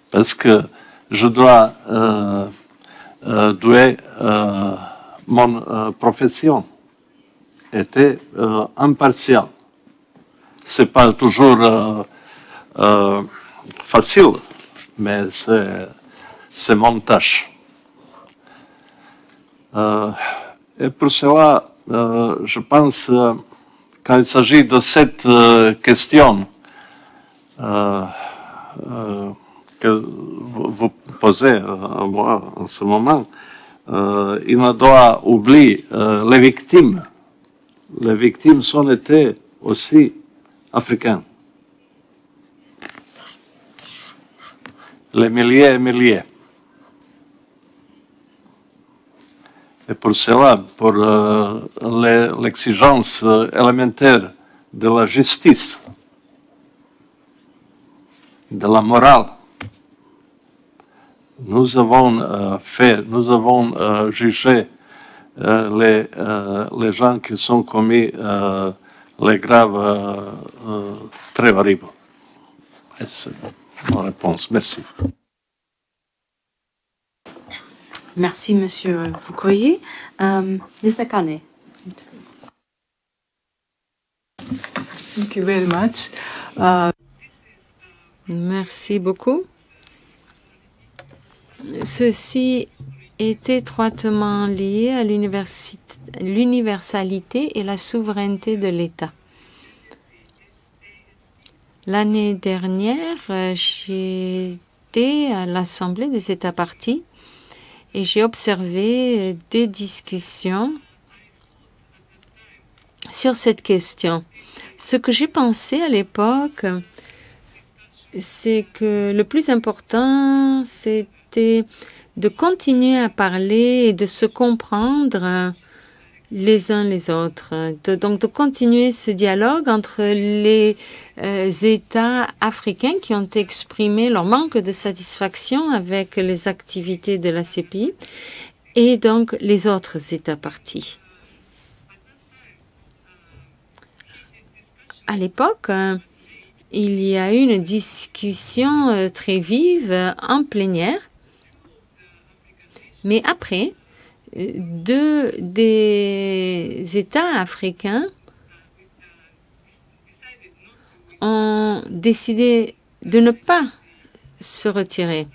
Parce que je dois douer mon profession était impartial. C'est pas toujours facile, mais c'est mon tâche. Et pour cela, je pense, quand il s'agit de cette question que vous posez à moi en ce moment, il ne doit oublier les victimes. Les victimes sont été aussi africaines. Les milliers et milliers. Et pour cela, pour l'exigence élémentaire de la justice, de la morale, nous avons jugé les gens qui sont commis les graves très horribles. Et c'est ma réponse. Merci. Merci, Monsieur Voukoye. Mr. Kane. Thank you very much. Merci beaucoup. Ceci est étroitement lié à l'universalité et la souveraineté de l'État. L'année dernière, j'ai été à l'Assemblée des États parties et j'ai observé des discussions sur cette question. Ce que j'ai pensé à l'époque, c'est que le plus important, c'était de continuer à parler et de se comprendre les uns les autres. Donc, de continuer ce dialogue entre les États africains qui ont exprimé leur manque de satisfaction avec les activités de la CPI et donc les autres États parties. À l'époque, il y a eu une discussion très vive en plénière, mais après, deux des États africains ont décidé de ne pas se retirer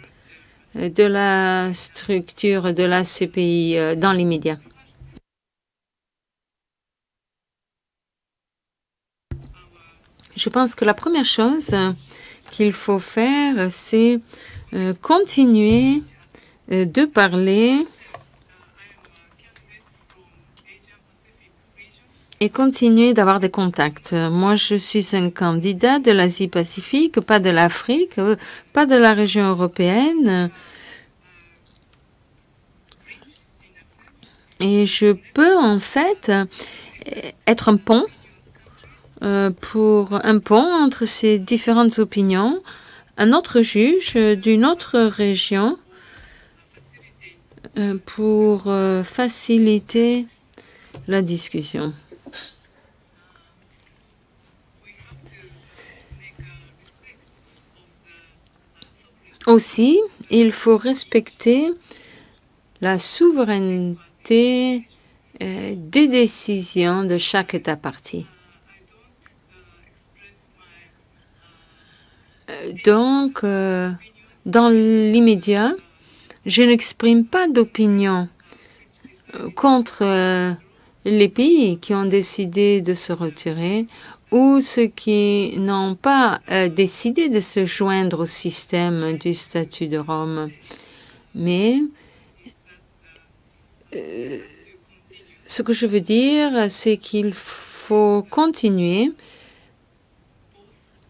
de la structure de la CPI dans l'immédiat. Je pense que la première chose qu'il faut faire, c'est continuer de parler et continuer d'avoir des contacts. Moi, je suis un candidat de l'Asie-Pacifique, pas de l'Afrique, pas de la région européenne. Et je peux en fait être un pont entre ces différentes opinions, un autre juge d'une autre région pour faciliter la discussion. Aussi, il faut respecter la souveraineté des décisions de chaque État partie. Donc, dans l'immédiat, je n'exprime pas d'opinion contre les pays qui ont décidé de se retirer ou ceux qui n'ont pas décidé de se joindre au système du statut de Rome. Mais ce que je veux dire, c'est qu'il faut continuer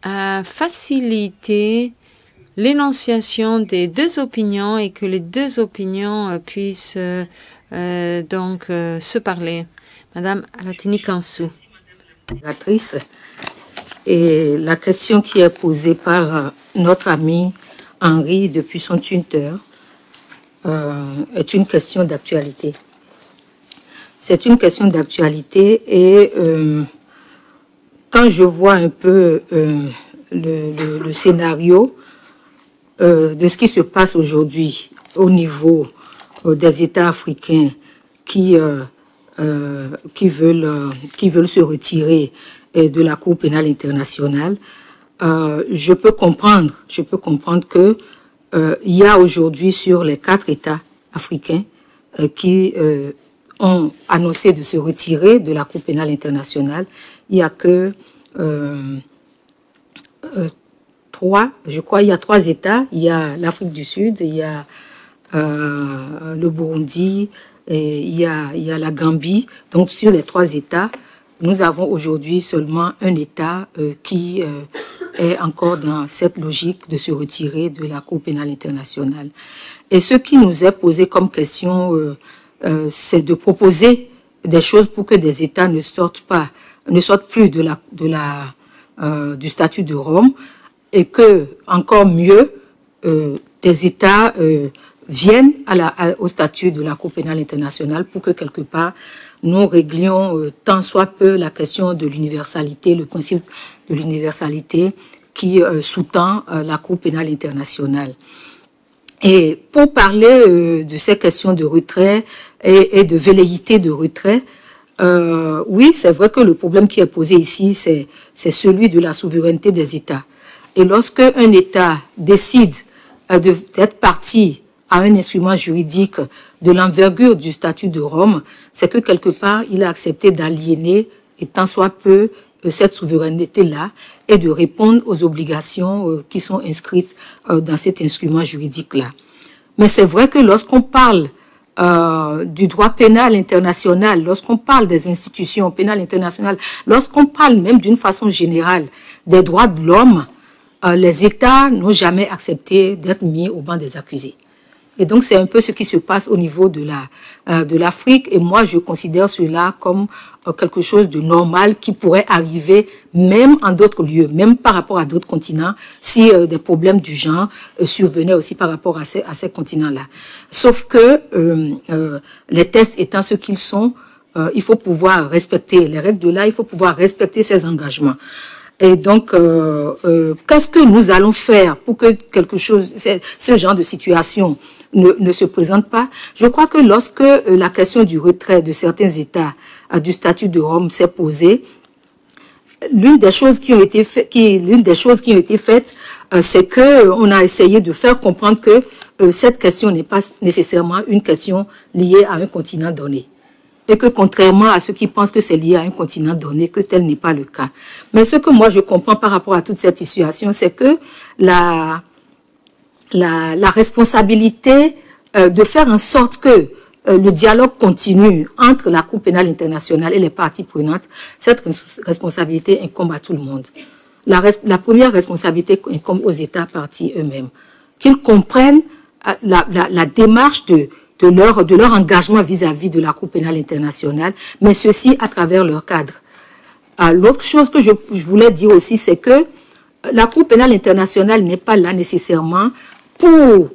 à faciliter l'énonciation des deux opinions et que les deux opinions puissent donc se parler. Madame Alatini-Kansou. Et la question qui est posée par notre ami Henri depuis son Twitter est une question d'actualité. C'est une question d'actualité et quand je vois un peu le scénario de ce qui se passe aujourd'hui au niveau des États africains qui veulent se retirer de la Cour pénale internationale, je peux comprendre que il y a aujourd'hui sur les 4 États africains qui ont annoncé de se retirer de la Cour pénale internationale, il n'y a que 3, je crois, il y a 3 États, il y a l'Afrique du Sud, il y a le Burundi, et il y a la Gambie. Donc sur les 3 États, nous avons aujourd'hui seulement un État qui est encore dans cette logique de se retirer de la Cour pénale internationale. Et ce qui nous est posé comme question, c'est de proposer des choses pour que des États ne sortent plus du statut de Rome et que, encore mieux, des États viennent au statut de la Cour pénale internationale pour que quelque part nous réglions tant soit peu la question de l'universalité, le principe de l'universalité qui sous-tend la Cour pénale internationale. Et pour parler de ces questions de retrait et de velléité de retrait, oui, c'est vrai que le problème qui est posé ici, c'est celui de la souveraineté des États. Et lorsque un État décide d'être partie à un instrument juridique de l'envergure du statut de Rome, c'est que quelque part, il a accepté d'aliéner, et tant soit peu, cette souveraineté-là et de répondre aux obligations qui sont inscrites dans cet instrument juridique-là. Mais c'est vrai que lorsqu'on parle du droit pénal international, lorsqu'on parle des institutions pénales internationales, lorsqu'on parle même d'une façon générale des droits de l'homme, les États n'ont jamais accepté d'être mis au banc des accusés. Et donc, c'est un peu ce qui se passe au niveau de l'Afrique. Et moi, je considère cela comme quelque chose de normal qui pourrait arriver même en d'autres lieux, même par rapport à d'autres continents, si des problèmes du genre survenaient aussi par rapport à ces continents-là. Sauf que les tests étant ce qu'ils sont, il faut pouvoir respecter les règles de l'art, il faut pouvoir respecter ses engagements. Et donc, qu'est-ce que nous allons faire pour que ce genre de situation ne se présente pas? Je crois que lorsque la question du retrait de certains États du statut de Rome s'est posée, l'une des choses qui ont été faites, c'est que on a essayé de faire comprendre que cette question n'est pas nécessairement une question liée à un continent donné. Et que contrairement à ceux qui pensent que c'est lié à un continent donné, que tel n'est pas le cas. Mais ce que moi je comprends par rapport à toute cette situation, c'est que la responsabilité de faire en sorte que le dialogue continue entre la Cour pénale internationale et les parties prenantes, cette responsabilité incombe à tout le monde. La première responsabilité incombe aux États parties eux-mêmes, qu'ils comprennent la démarche de leur engagement vis-à-vis de la Cour pénale internationale, mais ceci à travers leur cadre. L'autre chose que je voulais dire aussi, c'est que la Cour pénale internationale n'est pas là nécessairement pour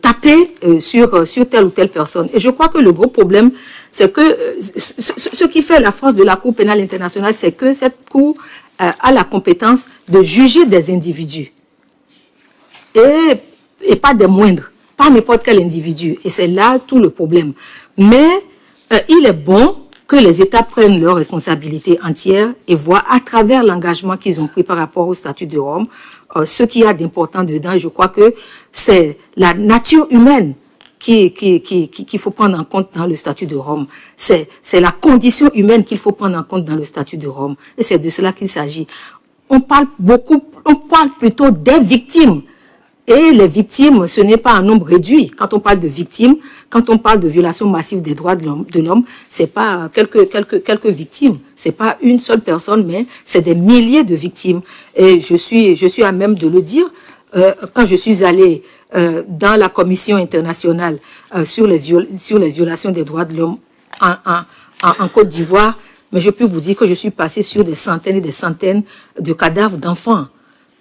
taper sur telle ou telle personne. Et je crois que le gros problème, c'est que ce qui fait la force de la Cour pénale internationale, c'est que cette Cour a la compétence de juger des individus et pas des moindres. Pas n'importe quel individu. Et c'est là tout le problème. Mais il est bon que les États prennent leurs responsabilités entières et voient à travers l'engagement qu'ils ont pris par rapport au statut de Rome, ce qu'il y a d'important dedans. Je crois que c'est la nature humaine qu'il faut prendre en compte dans le statut de Rome. C'est la condition humaine qu'il faut prendre en compte dans le statut de Rome. Et c'est de cela qu'il s'agit. On parle plutôt des victimes. Et les victimes, ce n'est pas un nombre réduit. Quand on parle de victimes, quand on parle de violation massive des droits de l'homme, c'est pas quelques victimes. C'est pas une seule personne, mais c'est des milliers de victimes. Et je suis à même de le dire. Quand je suis allée dans la commission internationale sur les violations des droits de l'homme en Côte d'Ivoire, mais je peux vous dire que je suis passée sur des centaines et des centaines de cadavres d'enfants.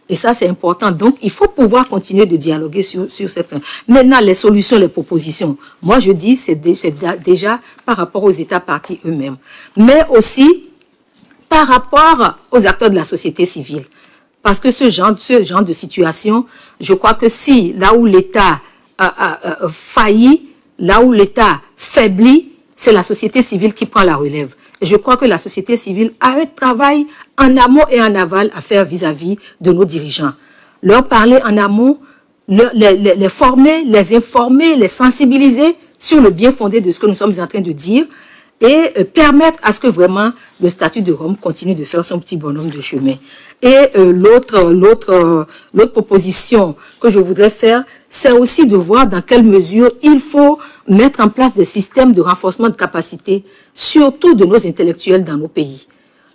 Et ça, c'est important. Donc, il faut pouvoir continuer de dialoguer sur cette... Maintenant, les solutions, les propositions. Moi, je dis, c'est déjà par rapport aux États parties eux-mêmes. Mais aussi par rapport aux acteurs de la société civile. Parce que ce genre de situation, je crois que si, là où l'État faillit, là où l'État faiblit, c'est la société civile qui prend la relève. Et je crois que la société civile a un travail en amont et en aval à faire vis-à-vis de nos dirigeants. Leur parler en amont, les former, les informer, les sensibiliser sur le bien fondé de ce que nous sommes en train de dire et permettre à ce que vraiment le statut de Rome continue de faire son petit bonhomme de chemin. Et l'autre proposition que je voudrais faire, c'est aussi de voir dans quelle mesure il faut mettre en place des systèmes de renforcement de capacité, surtout de nos intellectuels dans nos pays.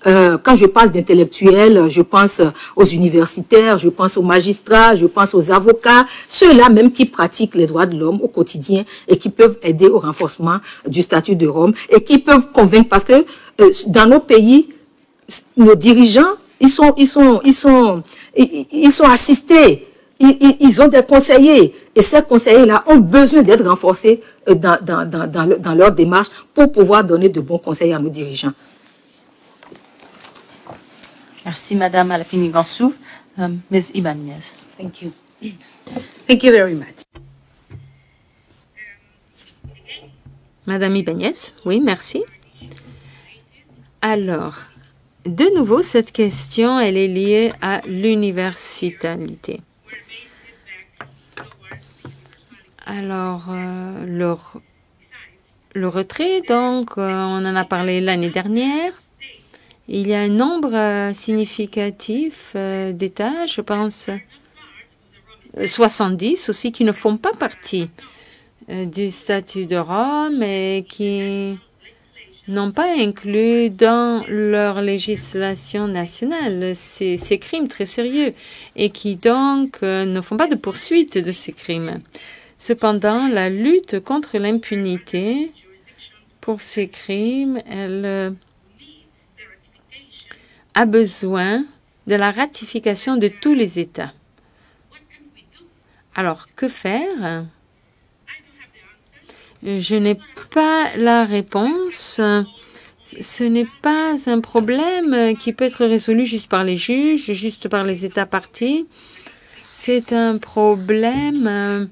Quand je parle d'intellectuels, je pense aux universitaires, je pense aux magistrats, je pense aux avocats, ceux-là même qui pratiquent les droits de l'homme au quotidien et qui peuvent aider au renforcement du statut de Rome et qui peuvent convaincre, parce que dans nos pays, nos dirigeants, ils sont assistés, ils ont des conseillers et ces conseillers-là ont besoin d'être renforcés dans leur démarche pour pouvoir donner de bons conseils à nos dirigeants. Merci, Madame Alapini-Gansou. Ms. Ibanez. Thank you. Thank you very much. Madame Ibanez, oui, merci. Alors, de nouveau, cette question, elle est liée à l'universalité. Alors, le retrait, donc, on en a parlé l'année dernière. Il y a un nombre significatif d'États, je pense 70 aussi, qui ne font pas partie du statut de Rome et qui n'ont pas inclus dans leur législation nationale ces crimes très sérieux et qui donc ne font pas de poursuite de ces crimes. Cependant, la lutte contre l'impunité pour ces crimes, elle a besoin de la ratification de tous les États. Alors, que faire? Je n'ai pas la réponse. Ce n'est pas un problème qui peut être résolu juste par les juges, juste par les États parties. C'est un problème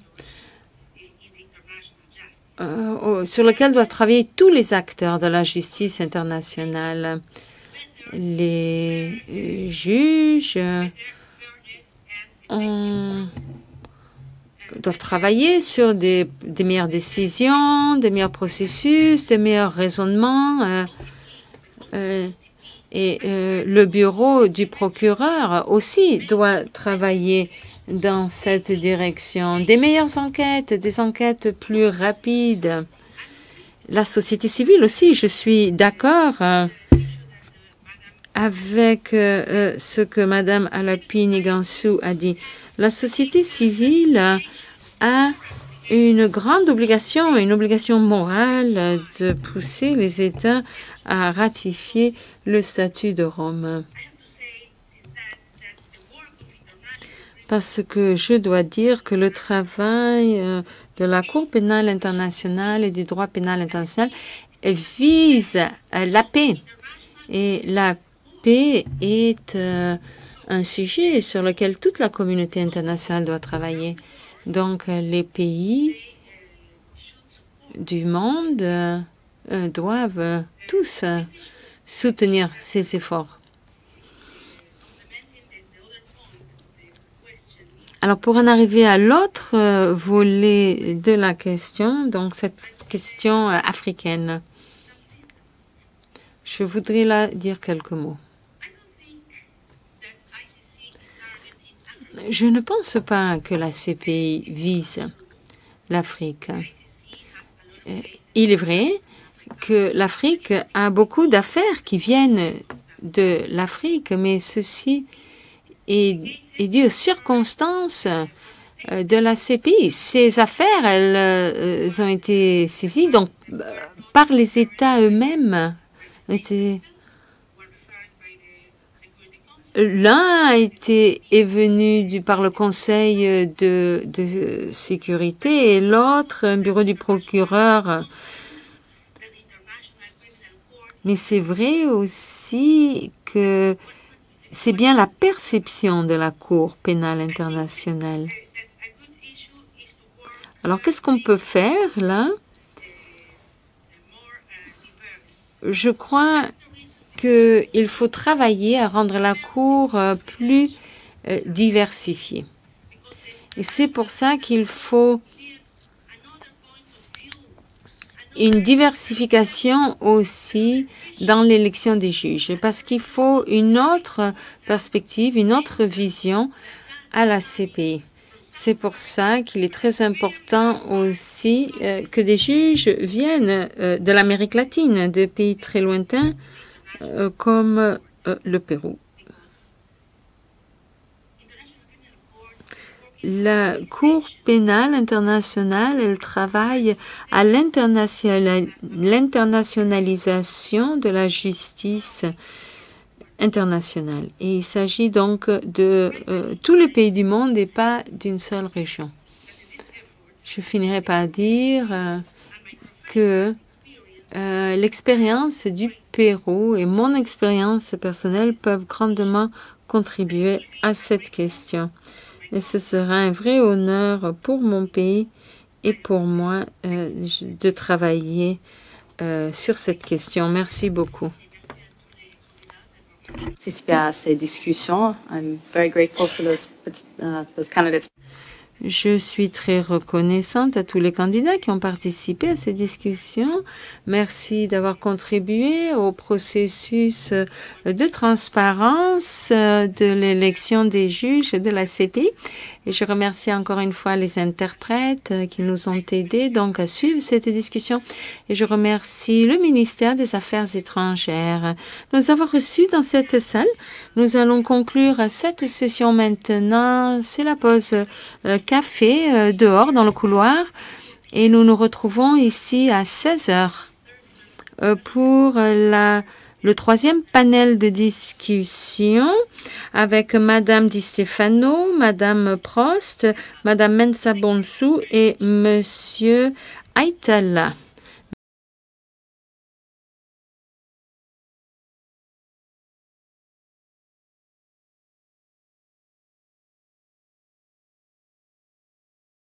sur lequel doivent travailler tous les acteurs de la justice internationale. Les juges doivent travailler sur des meilleures décisions, des meilleurs processus, des meilleurs raisonnements. Et le bureau du procureur aussi doit travailler dans cette direction. Des meilleures enquêtes, des enquêtes plus rapides. La société civile aussi, je suis d'accord avec ce que Mme Alapi-Nigansou a dit. La société civile a une grande obligation, une obligation morale de pousser les États à ratifier le statut de Rome. Parce que je dois dire que le travail de la Cour pénale internationale et du droit pénal international vise la paix. Et la paix est un sujet sur lequel toute la communauté internationale doit travailler. Donc, les pays du monde doivent tous soutenir ces efforts. Alors, pour en arriver à l'autre volet de la question, donc cette question africaine, je voudrais là dire quelques mots. Je ne pense pas que la CPI vise l'Afrique. Il est vrai que l'Afrique a beaucoup d'affaires qui viennent de l'Afrique, mais ceci est dû aux circonstances de la CPI. Ces affaires, elles ont été saisies donc, par les États eux-mêmes. L'un est venu par le Conseil de sécurité et l'autre, un bureau du procureur. Mais c'est vrai aussi que c'est bien la perception de la Cour pénale internationale. Alors, qu'est-ce qu'on peut faire là? Je crois qu'il faut travailler à rendre la Cour plus diversifiée. Et c'est pour ça qu'il faut une diversification aussi dans l'élection des juges, parce qu'il faut une autre perspective, une autre vision à la CPI. C'est pour ça qu'il est très important aussi que des juges viennent de l'Amérique latine, de pays très lointains comme le Pérou. La Cour pénale internationale, elle travaille à l'internationalisation de la justice internationale. Et il s'agit donc de tous les pays du monde et pas d'une seule région. Je finirai par dire que l'expérience du Pérou et mon expérience personnelle peuvent grandement contribuer à cette question. Et ce sera un vrai honneur pour mon pays et pour moi de travailler sur cette question. Merci beaucoup. Participer à ces discussions. I'm very grateful for those candidates. Je suis très reconnaissante à tous les candidats qui ont participé à ces discussions. Merci d'avoir contribué au processus de transparence de l'élection des juges de la CPI. Et je remercie encore une fois les interprètes qui nous ont aidés donc à suivre cette discussion. Et je remercie le ministère des Affaires étrangères de nous avoir reçus dans cette salle. Nous allons conclure cette session maintenant. C'est la pause café dehors dans le couloir. Et nous nous retrouvons ici à 16 heures pour le troisième panel de discussion avec Madame Di Stefano, Madame Prost, Madame Mensah Bonsu et Monsieur Aitala.